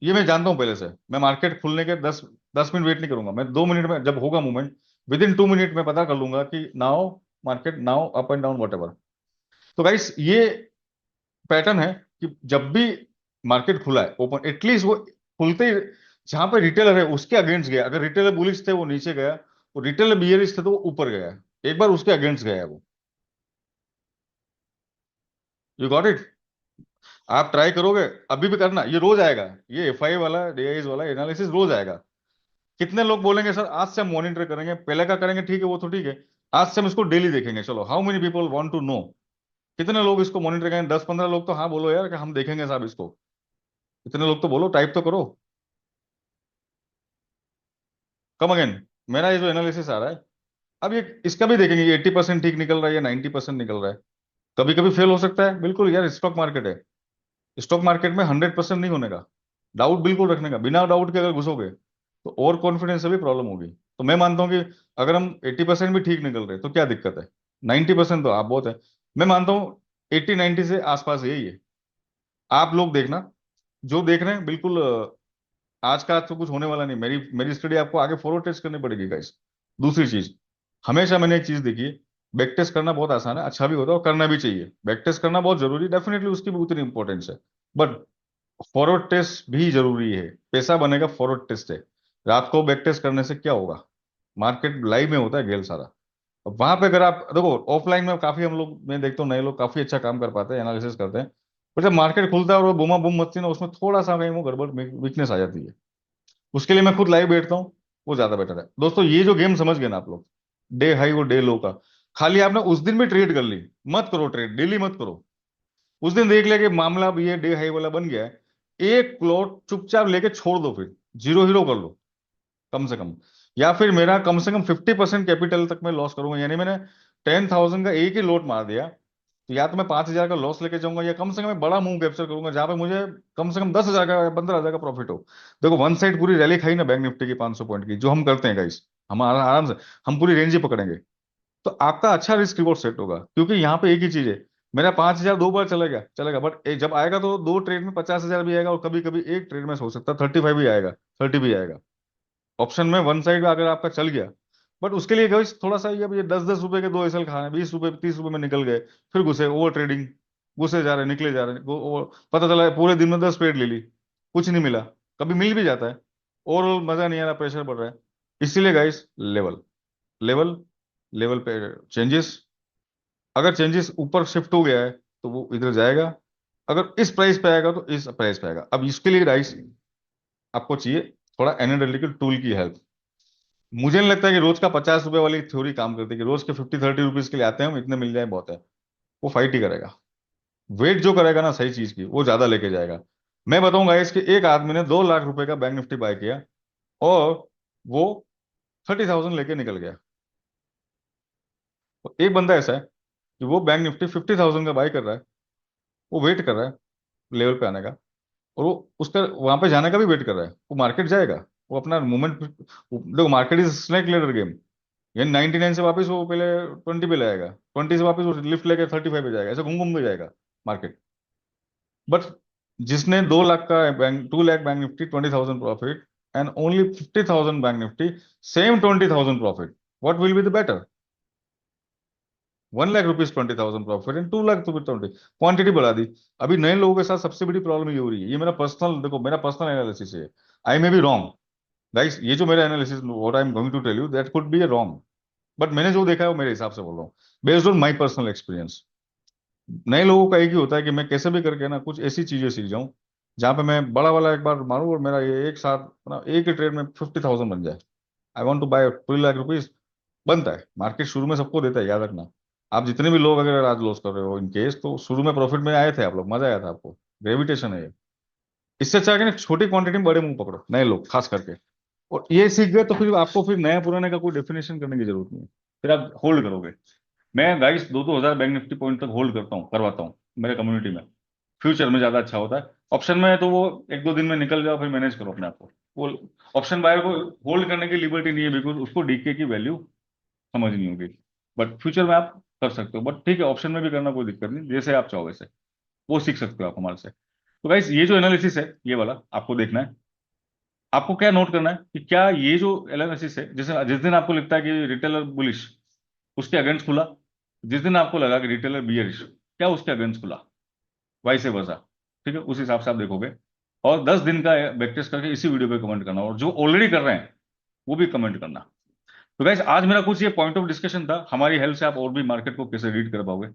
Speaker 1: ये मैं जानता हूँ पहले से। मैं मार्केट खुलने के 10 10 मिनट वेट नहीं करूंगा, मैं 2 मिनट में जब होगा मूवमेंट, विद इन 2 मिनट में पता कर लूंगा कि now market, now up and down what ever. तो गाइस ये पैटर्न है कि जब भी मार्केट खुला है ओपन, एटलीस्ट वो खुलते ही जहां पे रिटेलर है उसके अगेंस्ट गया। अगर रिटेलर बुलिश थे वो नीचे गया, और रिटेलर बियरिश थे तो वो ऊपर गया। एक बार उसके अगेंस्ट गया है वो। You got it? आप ट्राई करोगे, अभी भी करना, ये रोज आएगा। ये FI वाला, DIs वाला एनालिसिस रोज आएगा। कितने लोग बोलेंगे सर आज से हम मॉनिटर करेंगे, पहले का करेंगे, ठीक है वो तो ठीक है, आज से हम इसको डेली देखेंगे। चलो, how many people want to know? कितने लोग इसको मॉनिटर करेंगे? 10-15 लोग तो हाँ बोलो यार कि हम देखेंगे साहब इसको। इतने लोग तो बोलो, टाइप तो करो। Come again. मेरा ये जो एनालिसिस आ रहा है, अब ये इसका भी देखेंगे, 80% ठीक निकल रहा है या 90% निकल रहा है। कभी कभी फेल हो सकता है, बिल्कुल यार, स्टॉक मार्केट है। स्टॉक मार्केट में 100% नहीं होने का, डाउट बिल्कुल रखने का। बिना डाउट के अगर घुसोगे तो ओवर कॉन्फिडेंस से भी प्रॉब्लम होगी। तो मैं मानता हूँ कि अगर हम 80% भी ठीक निकल रहे तो क्या दिक्कत है? 90% तो आप बहुत है। मैं मानता हूँ 80-90 से आसपास यही है। आप लोग देखना, जो देख रहे हैं बिल्कुल, आज का आज तो कुछ होने वाला नहीं। मेरी मेरी स्टडी आपको आगे फॉरवर्ड टेस्ट करनी पड़ेगी गाइस। दूसरी चीज, हमेशा मैंने एक चीज देखी है, बैक टेस्ट करना बहुत आसान है, अच्छा भी होता है और करना भी चाहिए। बैक टेस्ट करना बहुत जरूरी, डेफिनेटली उसकी भी उतनी इंपॉर्टेंस है। बट फॉरवर्ड टेस्ट भी जरूरी है। पैसा बनेगा फॉरवर्ड टेस्ट है। रात को बैक टेस्ट करने से क्या होगा? मार्केट लाइव में होता है खेल सारा। अब वहां पे अगर आप देखो, ऑफलाइन में काफी हम लोग, मैं देखता हूँ नए लोग काफी अच्छा काम कर पाते हैं, एनालिसिस करते हैं। पर जब मार्केट खुलता है और वो बुमा बुम मचती है ना, उसमें थोड़ा सा कहीं वो गड़बड़, वीकनेस आ जाती है। उसके लिए मैं खुद लाइव बैठता हूँ, वो ज्यादा बेटर है। दोस्तों ये जो गेम समझ गए ना आप लोग, डे हाई और डे लो का, खाली आपने उस दिन भी ट्रेड कर ली, मत करो ट्रेड, डेली मत करो। उस दिन देख लिया कि मामला अब ये डे हाई वाला बन गया है, एक प्लॉट चुपचाप लेके छोड़ दो, फिर जीरो हीरो कर लो कम से कम। या फिर मेरा कम से कम 50% कैपिटल तक मैं लॉस करूंगा, यानी मैंने 10,000 का एक ही लोट मार दिया, तो या तो मैं 5,000 का लॉस लेके जाऊंगा, या कम से कम मैं बड़ा मूव कैप्चर करूंगा जहां पे मुझे कम से कम 10,000 का, 15,000 का प्रॉफिट हो। देखो वन साइड पूरी रैली खाई ना बैंक निफ्टी की 500 पॉइंट की, जो हम करते हैं गाइस, हम आराम से, हम पूरी रेंज ही पकड़ेंगे। तो आपका अच्छा रिस्क रिवॉर्ड सेट होगा, क्योंकि यहाँ पे एक ही चीज है। मेरा 5,000 दो बार चला गया, चलेगा, बट जब आएगा तो दो ट्रेड में 50,000 भी आएगा, और कभी कभी एक ट्रेड में हो सकता है 35 भी आएगा, 30 भी आएगा। ऑप्शन में वन साइड अगर आपका चल गया, बट उसके लिए गाइस थोड़ा सा, ये अब ये 10-10 रुपए के 2 SL खाए, 20 रुपए 30 रुपए में निकल गए, फिर घुसे ओवर ट्रेडिंग, घुसे जा रहे निकले जा रहे पता चला पूरे दिन में 10 ट्रेड ले ली, कुछ नहीं मिला। कभी मिल भी जाता है, ओवरऑल मजा नहीं आ रहा, प्रेशर बढ़ रहा है। इसीलिए गाइस, लेवल लेवल लेवल पे चेंजेस, अगर चेंजेस ऊपर शिफ्ट हो गया है तो वो इधर जाएगा, अगर इस प्राइस पे आएगा तो इस प्राइस पे आएगा। अब इसके लिए गाइस आपको चाहिए थोड़ा एनालिटिकल टूल की हेल्प। मुझे नहीं लगता कि रोज का 50 रुपए वाली थ्योरी काम करती है, कि रोज के 50-30 रुपीज के लिए आते हैं हम, इतने मिल जाए बहुत है। वो फाइट ही करेगा। वेट जो करेगा ना सही चीज की, वो ज्यादा लेके जाएगा। मैं बताऊंगा इसके, एक आदमी ने 2 लाख रुपए का बैंक निफ्टी बाय किया, और वो 30,000 लेके निकल गया। और एक बंदा ऐसा है कि वो बैंक निफ्टी 50,000 का बाय कर रहा है, वो वेट कर रहा है लेवल पे आने का, और वो उसका वहां पे जाने का भी वेट कर रहा है। वो मार्केट जाएगा, वो अपना मूवमेंट, देखो market is snake ladder game. ये 99 से वापस वो पहले 20 पे लाएगा, 20 से वापस वो लिफ्ट लेके 35 पे जाएगा, ऐसे घूम घूम के जाएगा मार्केट। बट जिसने 2 लाख का bank, 2 lakh bank Nifty, 20,000 profit, and only 50,000 bank Nifty, same 20,000 profit, what will be the better? 1 lakh rupees 20,000 profit and 2 lakh 20, quantity बढ़ा दी। अभी नए लोगों के साथ सबसे बड़ी प्रॉब्लम ये हो रही है, ये मेरा पर्सनल, देखो मेरा पर्सनल एनालिसिस है, I may be wrong guys, ये जो मेरा analysis what I am going to tell you that could be a wrong, but मैंने जो देखा है वो मेरे हिसाब से बोल रहा हूँ, based on my personal experience. नए लोगों का एक ही होता है कि मैं कैसे भी करके ना कुछ ऐसी चीजें सीख जाऊं जहां पे मैं बड़ा वाला एक बार मारूं और मेरा ये एक साथ ना एक ही ट्रेड में 50,000 बन जाए। I want to buy 2 lakh rupees, बनता है, मार्केट शुरू में सबको देता है, याद रखना। आप जितने भी लोग अगर आज लॉस कर रहे हो इन केस, तो शुरू में प्रॉफिट में आए थे आप लोग, मजा आया था आपको, ग्रेविटेशन है ये। इससे अच्छा है कि ना छोटी क्वांटिटी में बड़े मुंह पकड़ो, नए लोग खास करके, और ये सीख गए तो फिर आपको फिर नया पुराने का कोई डेफिनेशन करने की जरूरत नहीं है, फिर आप होल्ड करोगे। मैं गाइस 2-2 हजार बैंक निफ्टी पॉइंट तक होल्ड करता हूँ, करवाता हूँ मेरे कम्युनिटी में। फ्यूचर में ज्यादा अच्छा होता है, ऑप्शन में है तो वो 1-2 दिन में निकल जाओ, फिर मैनेज करो अपने आप को। वो ऑप्शन बायर को होल्ड करने की लिबर्टी नहीं है, बिकॉज उसको डीके की वैल्यू समझ नहीं होगी। बट फ्यूचर में आप कर सकते हो, बट ठीक है, ऑप्शन में भी करना कोई दिक्कत नहीं, जैसे आप चाहो वैसे, वो सीख सकते हो आप हमारे से। तो गाइस ये जो एनालिसिस है ये वाला आपको देखना है। आपको क्या नोट करना है कि क्या ये जो एनालिसिस है, जैसे जिस दिन आपको लगता है कि रिटेलर बुलिश, उसके अगेंस्ट खुला, जिस दिन आपको लगा कि रिटेलर बियरिश, क्या उसके अगेंस्ट खुला, वाइस वर्सा, ठीक है, उस हिसाब से आप देखोगे। और 10 दिन का बैक टेस्ट करके इसी वीडियो पे कमेंट करना, और जो ऑलरेडी कर रहे हैं वो भी कमेंट करना। तो गाइस आज मेरा कुछ ये पॉइंट ऑफ डिस्कशन था, हमारी हेल्प से आप और भी मार्केट को कैसे रीड कर पाओगे,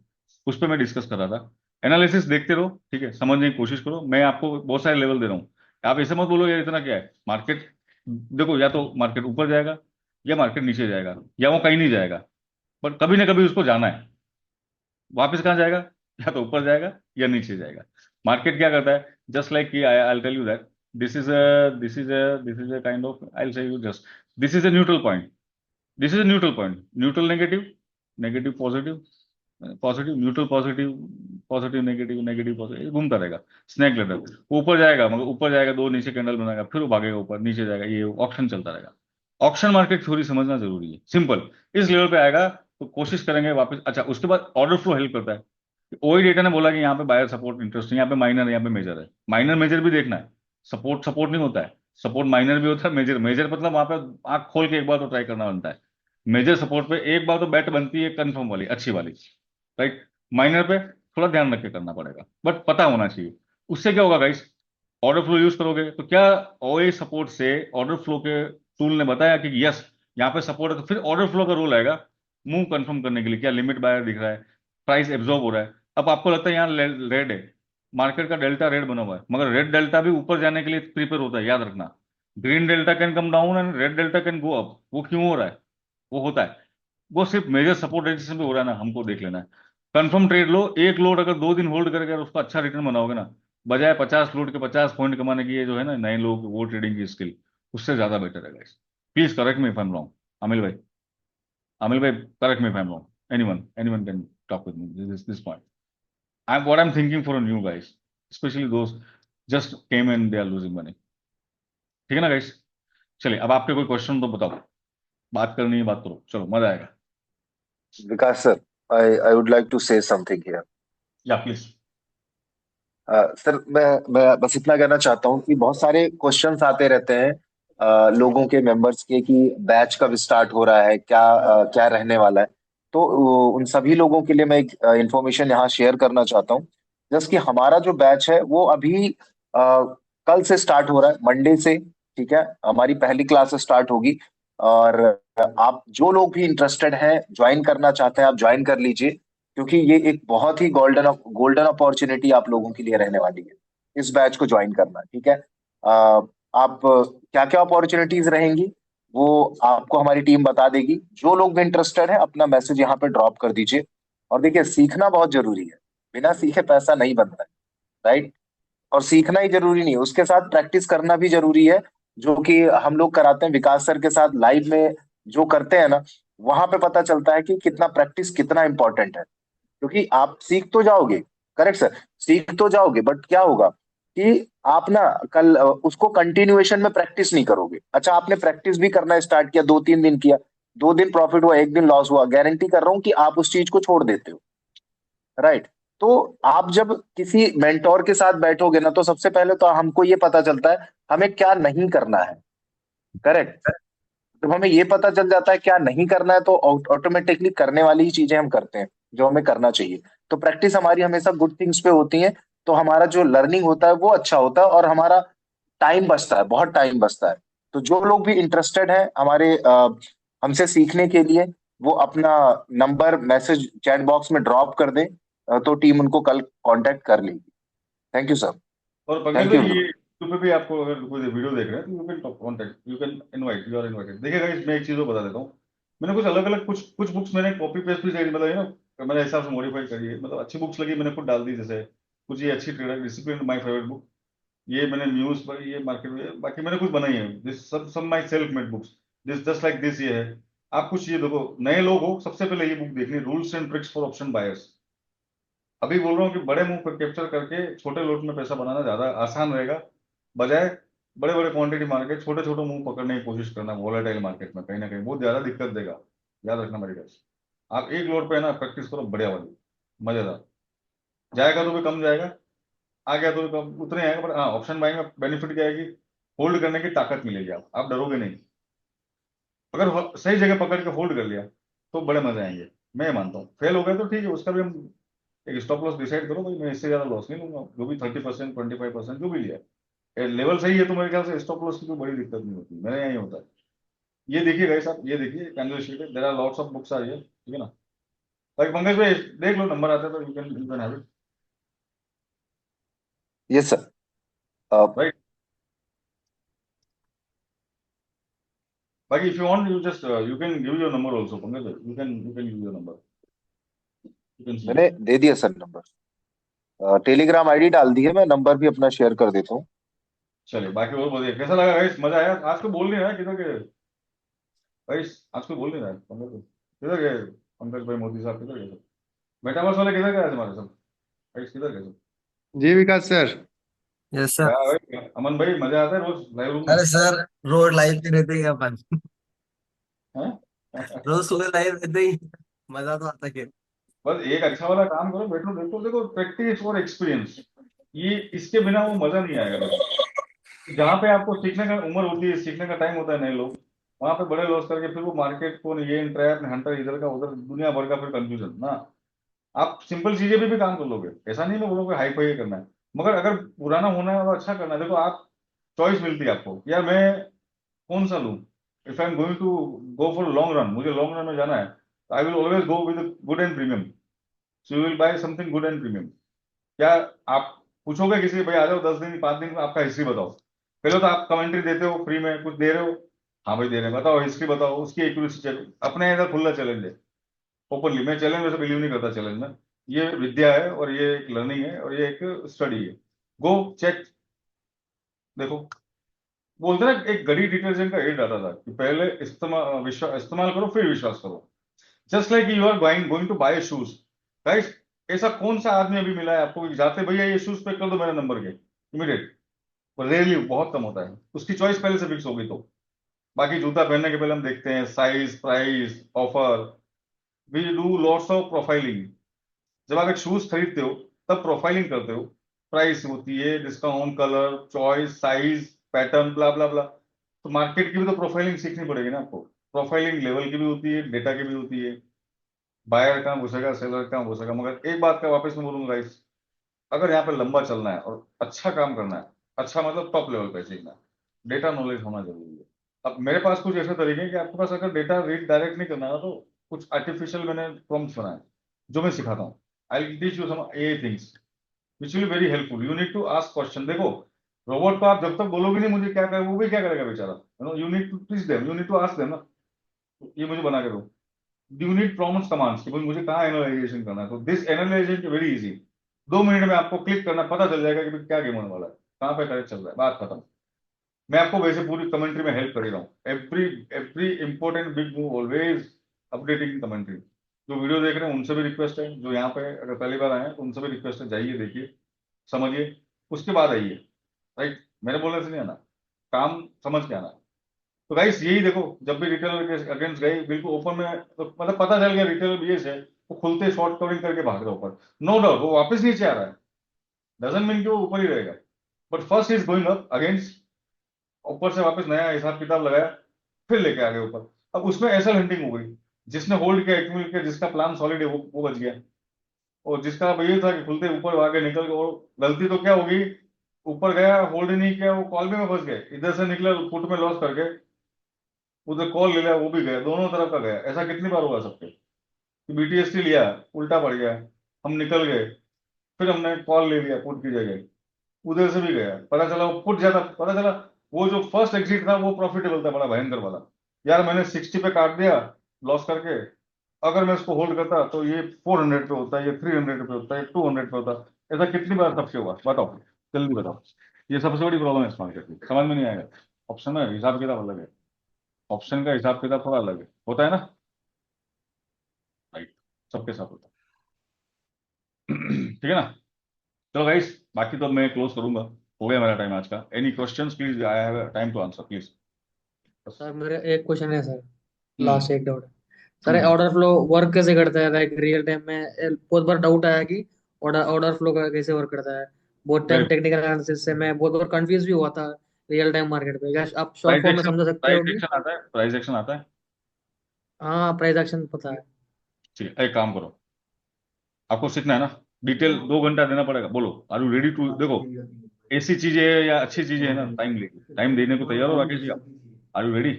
Speaker 1: उस पर मैं डिस्कस कर रहा था। एनालिसिस देखते रहो, ठीक है, समझने की कोशिश करो, मैं आपको बहुत सारे लेवल दे रहा हूँ। आप ऐसे मत बोलो यार इतना क्या है मार्केट, देखो या तो मार्केट ऊपर जाएगा या मार्केट नीचे जाएगा या वो कहीं नहीं जाएगा, पर कभी ना कभी उसको जाना है। वापस कहाँ जाएगा, या तो ऊपर जाएगा या नीचे जाएगा। मार्केट क्या करता है, जस्ट लाइक कि I tell you that this is a kind of, I say you just, this is a neutral point, this is a neutral point, neutral negative, negative positive, positive neutral positive, positive negative, negative positive, घूमता रहेगा। Snack ladder, वो ऊपर जाएगा मगर ऊपर जाएगा, दो नीचे कैंडल बनाएगा, फिर वो भागेगा ऊपर, नीचे जाएगा, ये ऑप्शन चलता रहेगा। ऑप्शन मार्केट थ्योरी समझना जरूरी है, सिंपल। इस लेवल पे आएगा तो कोशिश करेंगे वापस। अच्छा, उसके बाद ऑर्डर फ्लो हेल्प करता है। ओई डेटा ने बोला कि यहाँ पे बायर सपोर्ट इंटरेस्ट, यहाँ पे माइनर है, यहाँ पे मेजर है, माइनर मेजर भी देखना है। सपोर्ट सपोर्ट नहीं होता है, सपोर्ट माइनर भी होता है, मेजर मेजर मतलब वहां पे आंख खोल के एक बार तो ट्राई करना बनता है। मेजर सपोर्ट पे एक बार तो बैट बनती है कंफर्म वाली, अच्छी वाली, राइट। माइनर पे थोड़ा ध्यान रख के करना पड़ेगा, बट पता होना चाहिए। उससे क्या होगा गाइस, ऑर्डर फ्लो यूज करोगे तो क्या, ओए सपोर्ट से ऑर्डर फ्लो के टूल ने बताया कि यस यहाँ पे सपोर्ट है, तो फिर ऑर्डर फ्लो का रोल आएगा मूव कंफर्म करने के लिए, क्या लिमिट बायर दिख रहा है, प्राइस एब्जॉर्ब हो रहा है। अब आपको लगता है यहाँ रेड है, मार्केट का डेल्टा रेड बना हुआ है, मगर रेड डेल्टा भी ऊपर जाने के लिए प्रिपेयर होता है, याद रखना। Green delta can come down and red delta can go up, वो क्यों हो रहा है, वो होता है, वो सिर्फ मेजर सपोर्ट रेजिस्टेंस पे हो रहा है ना, हमको देख लेना है। कंफर्म ट्रेड लो, एक लोड अगर 2 दिन होल्ड करके अगर उसका अच्छा रिटर्न बनाओगे ना, बजाय 50 लोड के 50 पॉइंट कमाने की, ये जो है ना नए लोग वो ट्रेडिंग की स्किल, उससे ज्यादा बेटर है guys. Please correct me if I am wrong, Amil भाई, अमिल भाई, correct me if I am wrong, anyone can talk with me this point. I am what I am thinking for new guys, specially दोस्त just came and they are losing money. ठीक है ना guys, चलिए अब आपके कोई question तो बताओ, बात करनी है बात करो, चलो मजा आएगा।
Speaker 2: Vikas sir, I would like to say something here.
Speaker 1: या प्लीज।
Speaker 2: सर मैं बस इतना कहना चाहता हूँ कि बहुत सारे क्वेश्चंस आते रहते हैं लोगों के, मेंबर्स के, कि बैच कब स्टार्ट हो रहा है, क्या रहने वाला है। तो उन सभी लोगों के लिए मैं एक इंफॉर्मेशन यहाँ शेयर करना चाहता हूँ। जस्ट कि हमारा जो बैच है वो अभी कल से स्टार्ट हो रहा है, मंडे से। ठीक है, हमारी पहली क्लास स्टार्ट होगी। और आप जो लोग भी इंटरेस्टेड हैं, ज्वाइन करना चाहते हैं, आप ज्वाइन कर लीजिए, क्योंकि ये एक बहुत ही गोल्डन गोल्डन अपॉर्चुनिटी आप लोगों के लिए रहने वाली है, इस बैच को ज्वाइन करना। ठीक है, आप क्या क्या अपॉर्चुनिटीज रहेंगी वो आपको हमारी टीम बता देगी। जो लोग भी इंटरेस्टेड है अपना मैसेज यहाँ पे ड्रॉप कर दीजिए। और देखिए, सीखना बहुत जरूरी है, बिना सीखे पैसा नहीं बनता है, राइट। और सीखना ही जरूरी नहीं है, उसके साथ प्रैक्टिस करना भी जरूरी है, जो कि हम लोग कराते हैं विकास सर के साथ लाइव में। जो करते हैं ना, वहां पे पता चलता है कि कितना प्रैक्टिस कितना इंपॉर्टेंट है। क्योंकि आप सीख तो जाओगे, करेक्ट सर, सीख तो जाओगे, बट क्या होगा कि आप ना कल उसको कंटिन्यूएशन में प्रैक्टिस नहीं करोगे। अच्छा, आपने प्रैक्टिस भी करना स्टार्ट किया, 2-3 दिन किया, 2 दिन प्रॉफिट हुआ, 1 दिन लॉस हुआ, गारंटी कर रहा हूं कि आप उस चीज को छोड़ देते हो, राइट। तो आप जब किसी मेंटोर के साथ बैठोगे ना, तो सबसे पहले तो हमको ये पता चलता है हमें क्या नहीं करना है, करेक्ट। जब हमें ये पता चल जाता है क्या नहीं करना है, तो ऑटोमेटिकली करने वाली ही चीजें हम करते हैं। जो हमें करना चाहिए। तो प्रैक्टिस हमारी हमेशा गुड थिंग्स पे होती है, तो हमारा जो लर्निंग होता है वो अच्छा होता है, और हमारा टाइम बचता है, बहुत टाइम बचता है। तो जो लोग भी इंटरेस्टेड है हमारे हमसे सीखने के लिए, वो अपना नंबर मैसेज चैट बॉक्स में ड्रॉप कर दें, तो टीम उनको कल कांटेक्ट कर लेगी। Thank you sir.
Speaker 1: और पंकज
Speaker 2: थैंक
Speaker 1: भाई,
Speaker 2: यू
Speaker 1: ये
Speaker 2: ब्रो।
Speaker 1: यूट्यूब पे भी आपको अगर कोई वीडियो देख रहे हैं तो you can contact, you can invite, you are invited. देखिएगा, इसमें एक चीज और बता देता हूँ। मैंने कुछ अलग अलग कुछ कुछ बुक्स मैंने कॉपी पेस्ट भी मतलब है ना, मैंने हिसाब से मॉडिफाई करी है, मतलब अच्छी बुक्स लगी मैंने खुद डाल दी। जैसे कुछ ये अच्छी trader discipline, my favourite book, ये मैंने न्यूज पर, ये मार्केट में, बाकी मैंने कुछ बनाई है दिस सब सब my self made books, this just like this. ये है, आप कुछ ये देखो, नए लोग हो सबसे पहले ये बुक देखनी, rules and tricks for option buyers. अभी बोल रहा हूँ कि बड़े मुंह पर कैप्चर करके छोटे लोट में पैसा बनाना ज्यादा आसान रहेगा, बजाय बड़े बड़े क्वांटिटी मार के छोटे छोटे मुंह पकड़ने की कोशिश करना वोलेटाइल मार्केट में, कहीं ना कहीं बहुत ज्यादा दिक्कत देगा। याद रखना मेरी बात। आप एक लोट पे है ना प्रैक्टिस करो बढ़िया वाली, मजेदार। जाएगा तो भी कम जाएगा, आ गया तो भी कम उतने आएगा, पर हाँ ऑप्शन बाइंग में बेनिफिट क्या आएगी, होल्ड करने की ताकत मिलेगी, आप डरोगे नहीं। अगर सही जगह पकड़ के होल्ड कर लिया तो बड़े मजे आएंगे। मैं ये मानता हूँ, फेल हो गया तो ठीक है, उसका भी हम एक स्टॉप लॉस डिसाइड करो, भाई मैं इससे ज्यादा लॉस नहीं लूंगा, जो भी 30%, 25% जो भी लिया लेवल सही है तो मेरे ख्याल से स्टॉप लॉस की कोई बड़ी दिक्कत नहीं होती, मेरे यहाँ ही होता है। ये देखिए गाइस, आप ये देखिए कैंडल शीट है, there are lots of books are here, ठीक है ना। बाकी पंकज भाई देख लो, नंबर आता है तो you can have it.
Speaker 2: Yes sir.
Speaker 1: Right. बाकी if you want, you just you can give your number also Pankaj भाई, you can give your number, you can see.
Speaker 2: मैंने दे दिया सर नंबर, टेलीग्राम आईडी डाल दी है, मैं नंबर भी अपना शेयर कर देता हूँ।
Speaker 1: चलिए, बाकी और बताइए कैसा लगा गाइस, मजा आया आज? तो बोल नहीं रहा है किधर गए गाइस, आज को बोल नहीं रहा है पंकज भाई, किधर गए पंकज भाई, मोदी साहब किधर गए सब, मेटावर्स वाले किधर गए हमारे सब गाइस, किधर गए सब?
Speaker 3: जी विकास सर।
Speaker 4: Yes sir.
Speaker 1: क्या भाई अमन भाई, मजा आता है रोज लाइव रूम में?
Speaker 4: अरे सर, रोज लाइव पे रहते ही अपन,
Speaker 1: हैं?
Speaker 4: रोज सुबह लाइव रहते ही मजा तो आता है।
Speaker 1: बस एक अच्छा वाला काम करो, बैठो देखो देखो, प्रैक्टिस और एक्सपीरियंस, ये इसके बिना वो मजा नहीं आएगा देखो। जहाँ पे आपको सीखने का उम्र होती है, सीखने का टाइम होता है नए लोग, वहां पे बड़े लॉस करके फिर वो मार्केट को ये ट्रैप हंटर इधर का उधर दुनिया भर का फिर कंफ्यूजन ना। आप सिंपल चीजें भी काम कर लोगे, ऐसा नहीं मैं बोलूँगा हाई फाई करना है, मगर अगर पुराना होना है और अच्छा करना है, देखो आप चॉइस मिलती है आपको यार, मैं कौन सा लूँ। If I am going to go for long run, मुझे लॉन्ग रन में जाना है, I will always go with good and premium, so you will buy something good and premium. क्या आप पूछोगे किसी से, भाई आ जाओ 10 दिन 5 दिन आपका हिस्ट्री बताओ, पहले तो आप कमेंट्री देते हो फ्री में, कुछ दे रहे हो, हाँ भाई दे रहे हैं, बताओ हिस्ट्री बताओ, उसकी एक्यूरेसी चेक, अपने इधर खुला चैलेंज है, ओपनली। मैं चैलेंज वैसे बिलीव नहीं करता चैलेंज में, ये विद्या है और ये एक लर्निंग है और ये एक स्टडी है। गो चेक, देखो। बोलते ना एक गड़ी डिटर्जेंट का एड आता था कि पहले इस्तेमाल करो फिर विश्वास करो। Just like you are going going to buy shoes guys, ऐसा कौन सा आदमी अभी मिला है आपको कि जाते भैया ये शूज पैक कर दो मेरे नंबर के, इमीडिएट? रेयरली, बहुत कम होता है, उसकी चॉइस पहले से फिक्स हो गई तो। बाकी जूता पहनने के पहले हम देखते हैं size, price, offer, we do lots of profiling. जब आप एक शूज खरीदते हो तब प्रोफाइलिंग करते हो, प्राइस होती है, discount, colour choice, size, pattern, blah blah blah. तो मार्केट की भी तो प्रोफाइलिंग सीखनी पड़ेगी ना आपको, प्रोफाइलिंग लेवल की भी होती है, डेटा की भी होती है, बायर कहाँ घुसेगा, सेलर कहाँ घुसेगा। मगर एक बात का वापस मैं बोलूंगा गाइस, अगर यहाँ पे लंबा चलना है और अच्छा काम करना है, अच्छा मतलब टॉप लेवल पे सीखना है, डेटा नॉलेज होना जरूरी है। अब मेरे पास कुछ ऐसे तरीके हैं कि आपके पास अगर डेटा रीड डायरेक्ट नहीं करना है ना, तो कुछ आर्टिफिशियल मैंने प्रॉम्प्ट्स बनाए जो मैं सिखाता हूँ। I teach you some a things which will very helpful, you need to ask question. देखो, रोबोट को आप जब तक बोलोगे नहीं मुझे क्या करे, वो भी क्या करेगा बेचारा, you need to teach them, you need to ask them ना, ये मुझे बना के दो। यू नीड प्रॉम्प्ट्स कमांड्स कि भाई मुझे कहाँ एनालाइजेशन करना है, तो this analysation very easy, 2 minute में आपको क्लिक करना पता चल जाएगा कि भाई क्या गेम होने वाला है, कहाँ पे करेक्ट चल रहा है, बात खत्म। मैं आपको वैसे पूरी कमेंट्री में हेल्प कर ही रहा हूँ, every every important big move always updating commentary. जो वीडियो देख रहे हैं उनसे भी रिक्वेस्ट है, जो यहाँ पे अगर पहली बार आए हैं तो उनसे भी रिक्वेस्ट है, जाइए देखिए, समझिए, उसके बाद आइए। राइट, मेरे बोलने से नहीं आना, काम समझ के आना। तो गाइस यही देखो, जब भी रिटेलर के अगेंस्ट गई बिल्कुल ओपन में, तो मतलब पता चल गया रिटेलर बीएस है, वो खुलते शॉर्ट कवरिंग करके भाग रहा है ऊपर, नो डाउट वो वापस नीचे आ रहा है, डजंट मीन कि वो ऊपर ही रहेगा, but first is going up against, ऊपर से वापस नया हिसाब किताब लगाया, फिर लेके आ गए ऊपर। अब उसमें ऐसा हंटिंग हो गई, जिसने होल्ड किया, एक्यूमुलेट किया, जिसका प्लान सॉलिड है वो बच गया। और जिसका ये था कि खुलते ऊपर आगे निकल गए, और गलती तो क्या होगी, ऊपर गया होल्ड नहीं किया, वो कॉल में फंस गए, इधर से निकला पुट में लॉस करके, उधर कॉल ले लिया वो भी गया, दोनों तरफ का गया। ऐसा कितनी बार हुआ सबके कि बीटीएसटी लिया, उल्टा पड़ गया, हम निकल गए, फिर हमने कॉल ले लिया पुट की जगह, उधर से भी गया, पता चला वो पुट ज्यादा, पता चला वो जो फर्स्ट एग्जिट था वो प्रॉफिटेबल था, बड़ा भयंकर वाला। यार मैंने 60 पे काट दिया लॉस करके, अगर मैं इसको होल्ड करता तो ये 400 पे होता, ये 300 पे होता, ये 200 पे होता। ऐसा कितनी बार सबसे हुआ, बताओ, जल्दी बताओ। ये सबसे बड़ी प्रॉब्लम है इस मार्केट की, समझ में नहीं आएगा। ऑप्शन में हिसाब किताब अलग है, ऑप्शन का हिसाब किताब थोड़ा अलग है, होता है ना, राइट, सबके साथ होता है। ठीक है ना। चलो गाइस, बाकी तो मैं क्लोज करूंगा, हो गया मेरा टाइम आज का। Any questions please, I have time to answer please.
Speaker 5: Sir मेरा एक क्वेश्चन है सर,
Speaker 1: हम्म
Speaker 5: लास्ट एक डाउट है sir.
Speaker 1: Hmm
Speaker 5: order flow work कैसे करता है, लाइक रियल टाइम में? बहुत बार डाउट आया कि ऑर्डर ऑर्डर फ्लो का कैसे वर्क करता है। बहुत टाइम
Speaker 1: प्राइस
Speaker 5: टेक्निकल एनालिसिस से मैं बहुत बार कंफ्यूज भी हुआ था रियल टाइम मार्केट पे। क्या आप शॉर्ट फॉर्म में
Speaker 1: एक्शन,
Speaker 5: समझा सकते हो
Speaker 1: प्राइस
Speaker 5: कि?
Speaker 1: एक्शन आता है, प्राइस एक्शन आता है।
Speaker 5: हाँ, प्राइस एक्शन पता है।
Speaker 1: ठीक है, एक काम करो, आपको सीखना है ना, डिटेल 2 घंटा देना पड़ेगा, बोलो आर यू रेडी टू, देखो ऐसी चीजें है या अच्छी चीजें है ना, टाइम लेगी, टाइम देने को तैयार हो राकेश जी आप? Are you ready?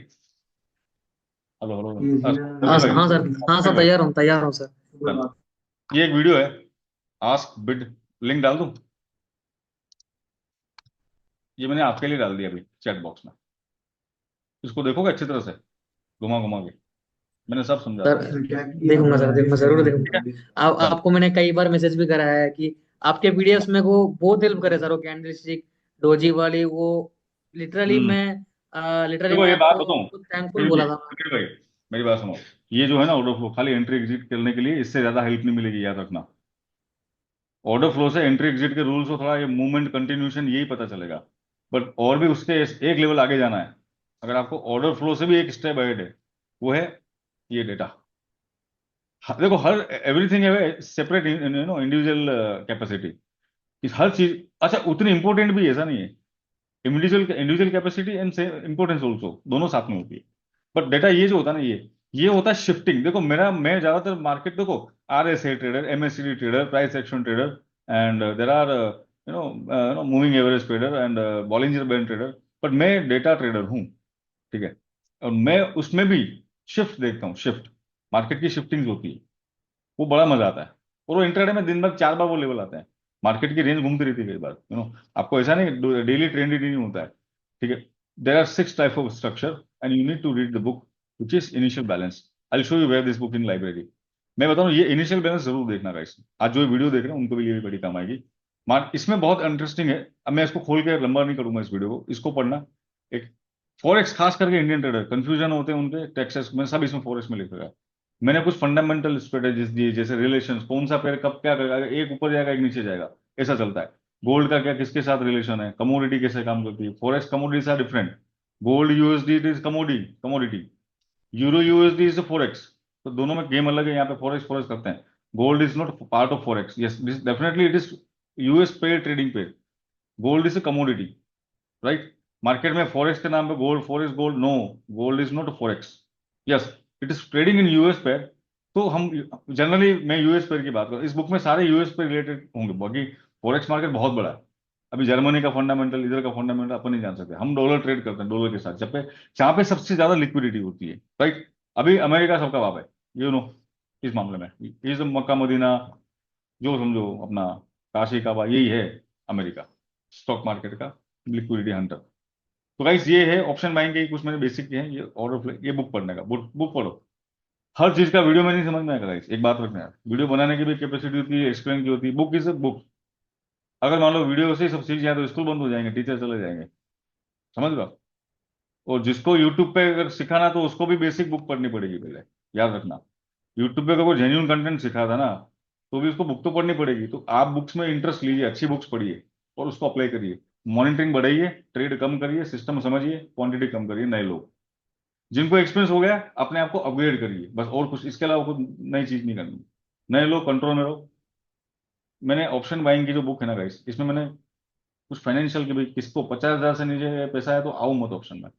Speaker 1: Hello hello,
Speaker 5: हाँ
Speaker 1: जमील
Speaker 5: सर,
Speaker 1: भाई,
Speaker 5: हाँ सर, हाँ
Speaker 1: जमील
Speaker 5: सर,
Speaker 1: भाई,
Speaker 5: तैयार हूँ सर।
Speaker 1: डन। ये एक वीडियो है, आस्क बिड, लिंक डाल दूं? ये मैंने आपके लिए डाल दिया अभी चैट बॉक्स में, इसको देखोगे अच्छी तरह से, घुमा घुमा के, मैंने सब समझाया
Speaker 5: सर
Speaker 1: था।
Speaker 5: देखूंगा सर, देखूंगा, जरूर
Speaker 1: ठीक है,
Speaker 5: देखूंगा।
Speaker 1: डन।
Speaker 5: आपको मैंने कई बार मैसेज भी करा है कि आपके पीडीएफ्स में को बहुत हेल्प करे सर, वो कैंडलस्टिक डोजी वाली वो। लिटरली
Speaker 1: हम्म
Speaker 5: मैं लिटरली
Speaker 1: देखो
Speaker 5: मैं
Speaker 1: ये बात
Speaker 5: आपको
Speaker 1: बताऊं,
Speaker 5: बहुत थैंकफुल
Speaker 1: जमील जी,
Speaker 5: बोला था।
Speaker 1: जमील भाई, मेरी बात सुनो। ये जो है ना ऑर्डर फ्लो, खाली एंट्री एग्जिट करने के लिए, इससे ज्यादा हेल्प नहीं मिलेगी, याद रखना। ऑर्डर फ्लो से एंट्री एग्जिट के रूल्स और थोड़ा ये मूवमेंट कंटिन्यूशन यही पता चलेगा, बट और भी उसके एक लेवल आगे जाना है। अगर आपको ऑर्डर फ्लो से भी एक स्टेप अहेड है, वो है ये डेटा। देखो हर एवरीथिंग है सेपरेट, नो इंडिविजुअल कैपेसिटी, इस हर चीज, अच्छा उतनी इंपॉर्टेंट भी ऐसा नहीं है। इंडिविजुअल इंडिविजुअल कैपेसिटी एंड से इंपॉर्टेंस ऑल्सो दोनों साथ में होती है। बट डेटा ये जो होता है ना, ये होता है शिफ्टिंग। देखो मेरा, मैं ज्यादातर मार्केट, देखो R S A trader, MSCD trader, price action trader, and there are moving average trader and Bollinger band trader, but मैं डेटा ट्रेडर हूँ। ठीक है, और मैं उसमें भी शिफ्ट देखता हूँ, शिफ्ट, मार्केट की शिफ्टिंग होती है, वो बड़ा मजा आता है। और वो इंटरडे में दिन भर 4 बार वो लेवल आते हैं, मार्केट की रेंज घूमती रहती है कई बार, आपको ऐसा नहीं डेली ट्रेंड ही नहीं होता है। ठीक है, there are 6 type of structure and you need to read the book which is initial balance. I show you where this book in library. मैं बताऊँ, ये इनिशियल बैलेंस जरूर देखना गाइस, आज जो ये वीडियो देख रहे हैं उनको भी ये भी बड़ी काम आएगी। मार्क इसमें बहुत इंटरेस्टिंग है। अब मैं इसको खोल के लंबा नहीं करूंगा इस वीडियो को, इसको पढ़ना। एक फॉरेक्स, खास करके इंडियन ट्रेडर कंफ्यूजन होते हैं उनके टैक्सेस में, सब इसमें फॉरेक्स में लिखा है। मैंने कुछ फंडामेंटल स्ट्रेटेजीज दी, जैसे रिलेशन, कौन सा पेयर कब क्या करेगा, एक ऊपर जाएगा एक नीचे जाएगा, ऐसा चलता है। गोल्ड का क्या किसके साथ रिलेशन है, कमोडिटी कैसे काम करती है, forex commodities are different. Gold USD is commodity commodity, euro USD is forex. तो दोनों में गेम अलग है, यहाँ पे फॉरेक्स फॉरेक्स करते हैं। Gold is not part of forex, yes definitely it is US pair, trading pair. Gold is a commodity, right. Market में फॉरेक्स के नाम पे gold, forex gold, no, gold is not forex, yes it is trading in US pair. तो हम generally, मैं US pair की बात कर, इस बुक में सारे यूएस पे रिलेटेड होंगे, बाकी फॉरेक्स मार्केट बहुत बड़ा है। अभी जर्मनी का फंडामेंटल, इधर का फंडामेंटल अपन नहीं जान सकते, हम डॉलर ट्रेड करते हैं डॉलर के साथ, जहाँ पे सबसे ज्यादा लिक्विडिटी होती है, राइट। अभी अमेरिका सबका बाप है, इस मामले में, इस मक्का मदीना, जो समझो अपना काशी काबा, यही है अमेरिका, स्टॉक मार्केट का लिक्विडिटी हंटर। तो गाइस ये है ऑप्शन बाइंग के कुछ मैंने बेसिक किए हैं, ये ऑर्डर, ये बुक पढ़ने का, बुक बुक पढ़ो। हर चीज का वीडियो में नहीं समझ में आएगा गाइस, एक बात रखना है, वीडियो बनाने की भी कैपेसिटी होती है, एक्सप्लेन की होती है, बुक इज अ बुक। अगर मान लो वीडियो से ही सब सीख जाए तो स्कूल बंद हो जाएंगे, टीचर चले जाएंगे, समझ लो। और जिसको यूट्यूब पे अगर सिखाना तो उसको भी बेसिक बुक पढ़नी पड़ेगी पहले, याद रखना। यूट्यूब पे अगर कोई जेन्यून कंटेंट सिखा था ना, तो भी उसको बुक तो पढ़नी पड़ेगी। तो आप बुक्स में इंटरेस्ट लीजिए, अच्छी बुक्स पढ़िए और उसको अप्लाई करिए, मॉनिटरिंग बढ़ाइए, ट्रेड कम करिए, सिस्टम समझिए, क्वांटिटी कम करिए। नए लोग जिनको एक्सपीरियंस हो गया, अपने आप को अपग्रेड करिए, बस, और कुछ इसके अलावा कुछ नई चीज नहीं करनी। नए लोग कंट्रोल में रहो। मैंने ऑप्शन बाइंग की जो बुक है ना गाइस, इसमें मैंने कुछ फाइनेंशियल की भी, किसको 50,000 से नीचे पैसा है तो आओ मत ऑप्शन में,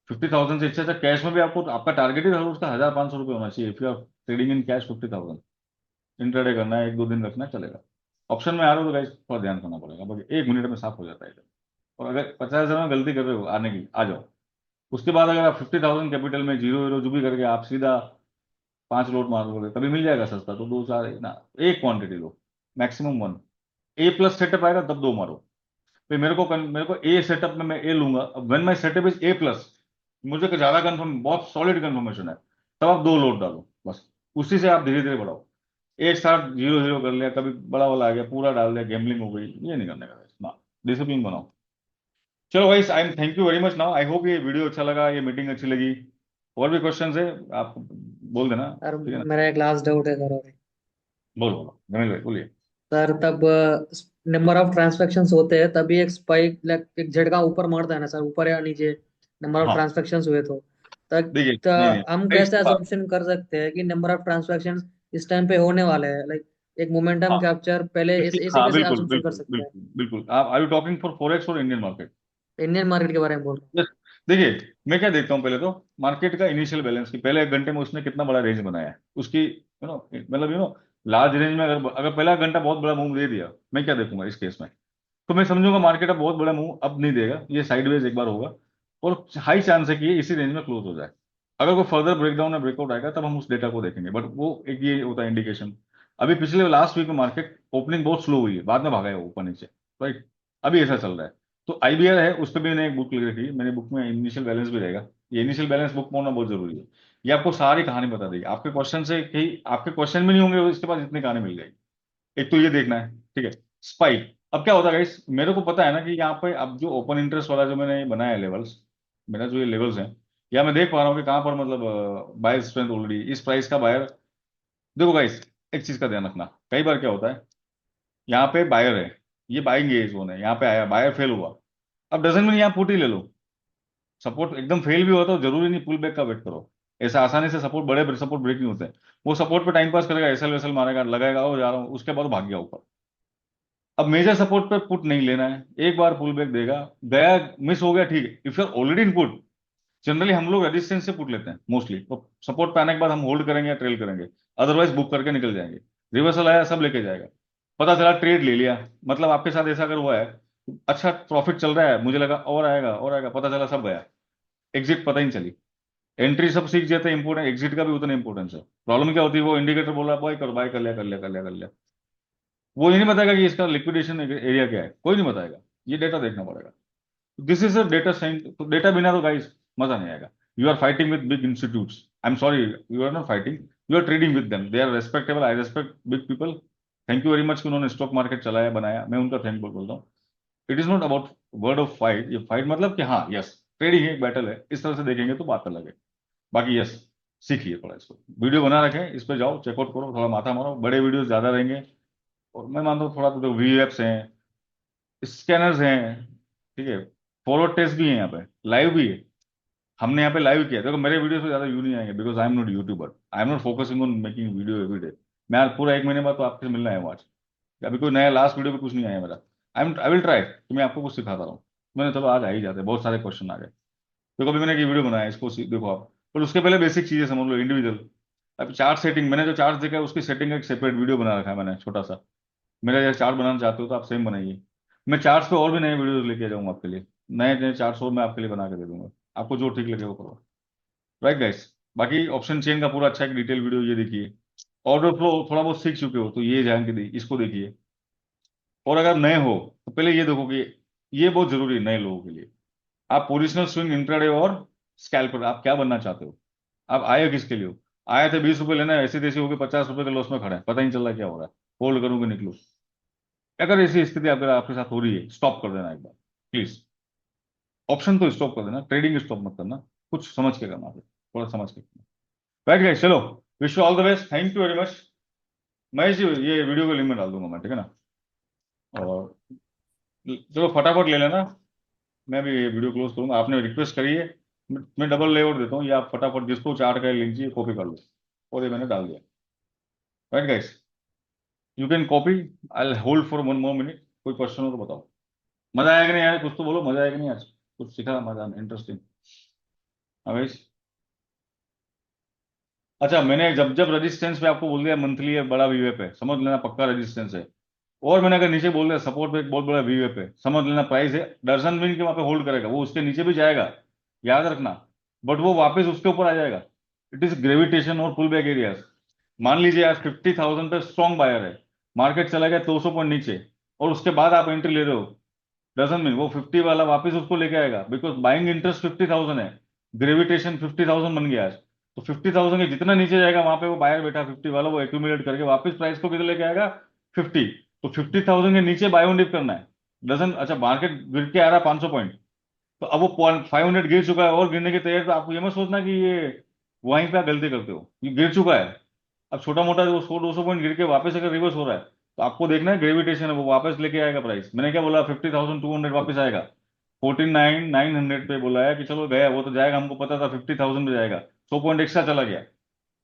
Speaker 1: 50,000 से अच्छा कैश में भी आपको, आपका टारगेट ही हर रोज का 1,500 रुपये होना चाहिए। If you are trading in cash 50,000, intraday करना है, 1-2 दिन रखना है, चलेगा। ऑप्शन में आ रहे हो तो गाइस थोड़ा ध्यान करना पड़ेगा, बाकी 1 मिनट में साफ हो जाता है इधर। और अगर 50,000 में गलती कर रहे हो आने की, आ जाओ। उसके बाद अगर आप 50,000 कैपिटल में जीरो हीरो जो भी करके आप सीधा 5 लोट मार लोगे, तभी मिल जाएगा सस्ता। तो 2-4 ना, एक क्वांटिटी लो, मैक्सिमम 1। ए प्लस सेटअप आएगा तब 2 मारो। फिर मेरे को ए सेटअप में मैं ए लूंगा, when my setup is a plus, मुझे को ज्यादा कंफर्म, बहुत सॉलिड कंफर्मेशन है, तब आप 2 लोड डालो बस। उसी से आप धीरे धीरे बढ़ाओ। एक साथ जीरो जीरो कर लिया, कभी बड़ा वाला आ गया पूरा डाल दिया, गैम्बलिंग हो गई, ये नहीं करने का ना। डिसिप्लिन बनाओ। चलो भाई, I M thank you very much now. I hope ये वीडियो अच्छा लगा, ये मीटिंग अच्छी लगी। और भी क्वेश्चन है आप बोल देना,
Speaker 5: सर
Speaker 1: ठीक है ना।
Speaker 5: मेरा एक लास्ट डाउट है सर, और
Speaker 1: बोलो बोलो जमील भाई बोलिए।
Speaker 5: सर तब नंबर ऑफ ट्रांसैक्शंस होते हैं तभी एक स्पाइक, लाइक एक झटका ऊपर मारता है ना सर, ऊपर या नीचे, नंबर ऑफ
Speaker 1: हाँ
Speaker 5: ट्रांसैक्शंस हुए तो तक
Speaker 1: देखिए, नहीं नहीं
Speaker 5: हम
Speaker 1: भाई,
Speaker 5: कैसे अजम्पशन कर सकते हैं कि नंबर ऑफ ट्रांसैक्शंस इस टाइम पे होने वाले हैं, लाइक एक मोमेंटम
Speaker 1: हाँ
Speaker 5: कैप्चर पहले
Speaker 1: देखिए,
Speaker 5: ऐसे ऐसे
Speaker 1: हाँ
Speaker 5: कैसे
Speaker 1: बिल्कुल
Speaker 5: अजम्पशन कर
Speaker 1: बिल्कुल
Speaker 5: सकते हैं?
Speaker 1: बिल्कुल बिल्कुल। आप are you talking for forex और इंडियन मार्केट?
Speaker 5: इंडियन मार्केट के बारे में बोल रहा
Speaker 1: Yes। देखिए, मैं क्या देखता हूँ, पहले तो मार्केट का इनिशियल बैलेंस की पहले 1 घंटे में उसने कितना बड़ा रेंज बनाया है उसकी, मतलब लार्ज रेंज में अगर अगर पहला घंटा बहुत बड़ा मूव दे दिया, मैं क्या देखूंगा इस केस में? तो मैं समझूंगा मार्केट अब बहुत बड़ा मूव अब नहीं देगा, ये साइडवेज एक बार होगा, और हाई चांस है कि ये इसी रेंज में क्लोज हो जाए। अगर कोई फर्दर ब्रेकडाउन या ब्रेकआउट आएगा तब हम उस डेटा को देखेंगे, बट वो एक ये होता है इंडिकेशन। अभी पिछले लास्ट वीक में मार्केट ओपनिंग बहुत स्लो हुई है, बाद में भागा है ऊपर नीचे, राइट। अभी ऐसा चल रहा है। तो आईबीआर है, उस पर भी मैंने एक बुक लिख रखी है, मेरी बुक में इनिशियल बैलेंस भी रहेगा। ये इनिशियल बैलेंस बुक में होना बहुत जरूरी है। ये आपको सारी कहानी बता देगी, आपके क्वेश्चन से कहीं आपके क्वेश्चन भी नहीं होंगे, इसके बाद इतनी कहानी मिल जाएगी। एक तो ये देखना है, ठीक है। स्पाइक अब क्या होता है गाइस, मेरे को पता है ना कि यहाँ पे अब जो ओपन इंटरेस्ट वाला जो मैंने बनाया है लेवल्स, मेरा जो ये लेवल्स हैं, या मैं देख पा रहा हूँ कि कहाँ पर मतलब बायर स्ट्रेंथ ऑलरेडी इस प्राइस का बायर। देखो गाइस, एक चीज का ध्यान रखना, कई बार क्या होता है, यहाँ पे बायर है, ये बाइंग है जोन है, यहाँ पे आया बायर फेल हुआ, अब डजन में यहाँ पुट ही ले लो। सपोर्ट एकदम फेल भी हुआ तो जरूरी नहीं पुल बैक का वेट करो। ऐसा आसानी से सपोर्ट, बड़े सपोर्ट ब्रेक नहीं होते हैं। वो सपोर्ट पे टाइम पास करेगा, एसएल वैसल मारेगा, लगाएगा, और जा रहा हूँ, उसके बाद भाग गया ऊपर। अब मेजर सपोर्ट पे पुट नहीं लेना है, एक बार पुल बैक देगा, गया, मिस हो गया, ठीक है। If you are already in put, generally हम लोग रेजिस्टेंस से पुट लेते हैं मोस्टली, तो सपोर्ट पे आने के बाद हम होल्ड करेंगे या ट्रेल करेंगे, अदरवाइज बुक करके निकल जाएंगे। रिवर्सल आया सब लेके जाएगा, पता चला ट्रेड ले लिया, मतलब आपके साथ ऐसा अगर हुआ है, अच्छा प्रॉफिट चल रहा है, मुझे लगा और आएगा, पता चला सब गया, एग्जिट पता ही नहीं चली। एंट्री सब सीख जाते हैं इंपोर्टेंट, एग्जिट का भी उतना इंपॉर्टेंस है। प्रॉब्लम क्या होती है, वो इंडिकेटर बोल रहा है बाय कर, बाय कर लिया कर लिया कर लिया कर लिया, वो ये नहीं बताएगा कि इसका लिक्विडेशन एरिया क्या है, कोई नहीं बताएगा। ये डेटा देखना पड़ेगा। This is a data science, तो डेटा बिना तो गाइस मजा नहीं आएगा। You are fighting with big institutes, I am sorry, you are not fighting, you are trading with them, they are respectable, I respect big people. Thank you very much कि उन्होंने stock market चलाया बनाया, मैं उनका thank बोलता हूँ। It is not about word of fight, ये fight मतलब कि हाँ यस, ट्रेडिंग है, एक बैटल है, इस तरह से देखेंगे तो बात अलग है। बाकी यस, सीखिए थोड़ा इसको, वीडियो बना रखें, इस पे जाओ चेकआउट करो, थोड़ा माथा मारो, बड़े वीडियोस ज्यादा रहेंगे। और मैं मानता हूँ थोड़ा तो वीएप्स हैं, स्कैनर्स हैं, ठीक है, फॉरवर्ड टेस्ट भी है, यहाँ पे लाइव भी है। हमने यहाँ पे लाइव किया, देखो मेरे वीडियो से ज्यादा व्यू नहीं आएंगे, because I am not YouTuber, I am not focusing on making video every day. मैं आज पूरा 1 महीने बाद तो आपसे मिलना है आज, अभी कोई नया लास्ट वीडियो पे कुछ नहीं आया मेरा। आई विल ट्राई कि मैं आपको कुछ सिखाता रहूँ। मैंने चलो आज आ ही जाते, बहुत सारे क्वेश्चन आ गए। देखो अभी मैंने एक वीडियो बनाया, इसको देखो आप, पर उसके पहले बेसिक चीजें समझ लो, इंडिविजुअल। अब चार्ट सेटिंग, मैंने जो चार्ट देखा है उसकी सेटिंग का एक सेपरेट वीडियो बना रखा है मैंने छोटा सा। मेरा जैसे चार्ट बनाना चाहते हो तो आप सेम बनाइए। मैं चार्ट्स पे और भी नए वीडियोस लेके जाऊंगा आपके लिए, नए नए चार्ट्स और मैं आपके लिए बना के दे दूंगा, आपको जो ठीक लगे वो करो। Right guys. बाकी ऑप्शन चेन का पूरा अच्छा एक डिटेल वीडियो ये देखिए। ऑर्डर फ्लो थोड़ा बहुत सीख चुके हो तो ये ध्यान के दी इसको देखिए। और अगर नए हो तो पहले ये देखो कि ये बहुत जरूरी है नए लोगों के लिए, आप पोजिशनल स्विंग, इंट्राडे और स्कैल्पर आप क्या बनना चाहते हो? आप आए हो किसके लिए हो? आए थे 20 रुपए लेना, ऐसे तैसे होकर 50 रुपए के लॉस में खड़े हैं, पता ही नहीं चल रहा क्या हो रहा है, होल्ड करूंगा निकलू। अगर ऐसी स्थिति अगर आपके साथ हो रही है, स्टॉप कर देना एक बार प्लीज। ऑप्शन तो स्टॉप कर देना, ट्रेडिंग स्टॉप मत करना, कुछ समझ के करना, फिर थोड़ा समझ के करना। राइट गाइस, चलो, wish you all the best, thank you very much. Mahesh ji ये वीडियो को लिंक में डाल दूंगा मैं, ठीक है ना। और चलो फटाफट ले लेना, मैं भी ये वीडियो क्लोज करूंगा, आपने रिक्वेस्ट करी है। मैं डबल लेआउट देता हूँ, ये आप फटाफट जिसको चार्ट का लिंक चाहिए कॉपी कर लो, और ये मैंने डाल दिया। Right guys, you can copy, I hold for 1 more minute। कोई क्वेश्चन हो तो बताओ। मजा आया कि नहीं आया, कुछ तो बोलो, मजा आया कि नहीं आज, कुछ सीखा, मजा इंटरेस्टिंग? अवेश, अच्छा मैंने जब जब रेजिस्टेंस पे आपको बोल दिया मंथली है बड़ा वीवेप है, समझ लेना पक्का रेजिस्टेंस है। और मैंने अगर नीचे बोल दिया सपोर्ट पे एक बहुत बड़ा वीवेप है, समझ लेना प्राइस है, डजन मीन के वहां पे होल्ड करेगा, वो उसके नीचे भी जाएगा, याद रखना, बट वो वापस उसके ऊपर आ जाएगा। इट इज ग्रेविटेशन और पुल बैक एरियाज। मान लीजिए आज 50,000 पे स्ट्रॉन्ग बायर है, मार्केट चला गया 200 पॉइंट नीचे, और उसके बाद आप एंट्री ले रहे हो, डजंट मीन वो 50 वाला वापस उसको लेके आएगा, बिकॉज बाइंग इंटरेस्ट 50,000 है, ग्रेविटेशन 50,000 बन गया आज। तो 50,000 के जितना नीचे जाएगा वहां पे वो बायर बैठा 50 वाला, वो एक्यूमुलेट करके वापस प्राइस को किधर लेके आएगा, 50। तो 50,000 के नीचे बाय ऑन डिप करना है। डजंट, अच्छा मार्केट गिर के आ रहा है 500 पॉइंट, तो अब वो 500 गिर चुका है और गिरने की तैयारी, तो आपको ये मत सोचना कि ये वहीं पे आप गलती करते हो, ये गिर चुका है। अब छोटा मोटा जो 100-200 पॉइंट गिर के वापस अगर रिवर्स हो रहा है, तो आपको देखना है ग्रेविटेशन है, वो वापस लेके आएगा प्राइस। मैंने क्या बोला, 50,200 वापस आएगा। 49,900 पे बोला है कि चलो गया, वो तो जाएगा, हमको पता था 50,000 पे जाएगा, 100 पॉइंट एक्स्ट्रा चला गया।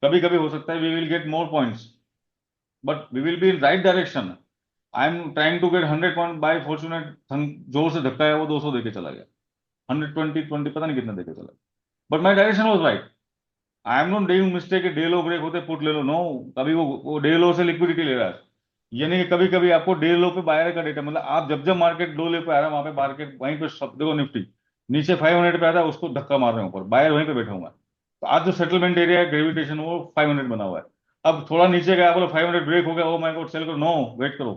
Speaker 1: कभी कभी हो सकता है we will get more points, but we will be in right direction. I am trying to get 100 point by fortunate, जोर से धक्का है, वो 200 देके चला गया, 120 पता नहीं कितना देके चला, but my direction was right. I am not doing mistake, day low break होते पुट ले लो, नो। कभी वो डे लो से लिक्विडिटी ले रहा है, यानी कि कभी कभी आपको डे लो पे बायर का डेटा, मतलब आप जब जब मार्केट लो ले पे आ रहा है वहां पे मार्केट वहीं पे देखो निफ्टी नीचे 500 पे आता है, उसको धक्का मार रहे हैं ऊपर, बायर वहीं पे बैठे हुआ है। तो आज जो सेटलमेंट एरिया है ग्रेविटेशन वो 500 बना हुआ है। अब थोड़ा नीचे गया, बोलो 500 ब्रेक हो गया, ओ माय गॉड सेल करो, नो, वेट करो,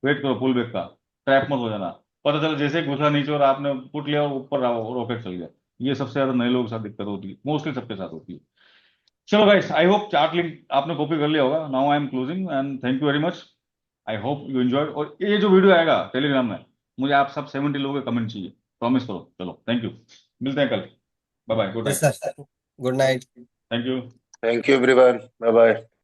Speaker 1: वेट करो पुल बैक का, ट्रैप मत हो जाना। पता चला जैसे घुसा नीचे और आपने पुट लिया और ऊपर रॉकेट चल गया। ये सबसे ज्यादा नए लोगों के साथ दिक्कत होती है, मोस्टली सबके साथ होती है। चलो guys, I hope chart link आपने कॉपी कर लिया होगा। Now I am closing and thank you very much. I hope you enjoy, और ये जो वीडियो आएगा टेलीग्राम में, मुझे आप सब 70 लोगों के कमेंट चाहिए, प्रॉमिस करो। चलो थैंक यू, मिलते हैं कल, bye bye, good
Speaker 4: yes
Speaker 1: night,
Speaker 4: sir, good night.
Speaker 1: Thank you.
Speaker 2: Thank you everyone, bye bye.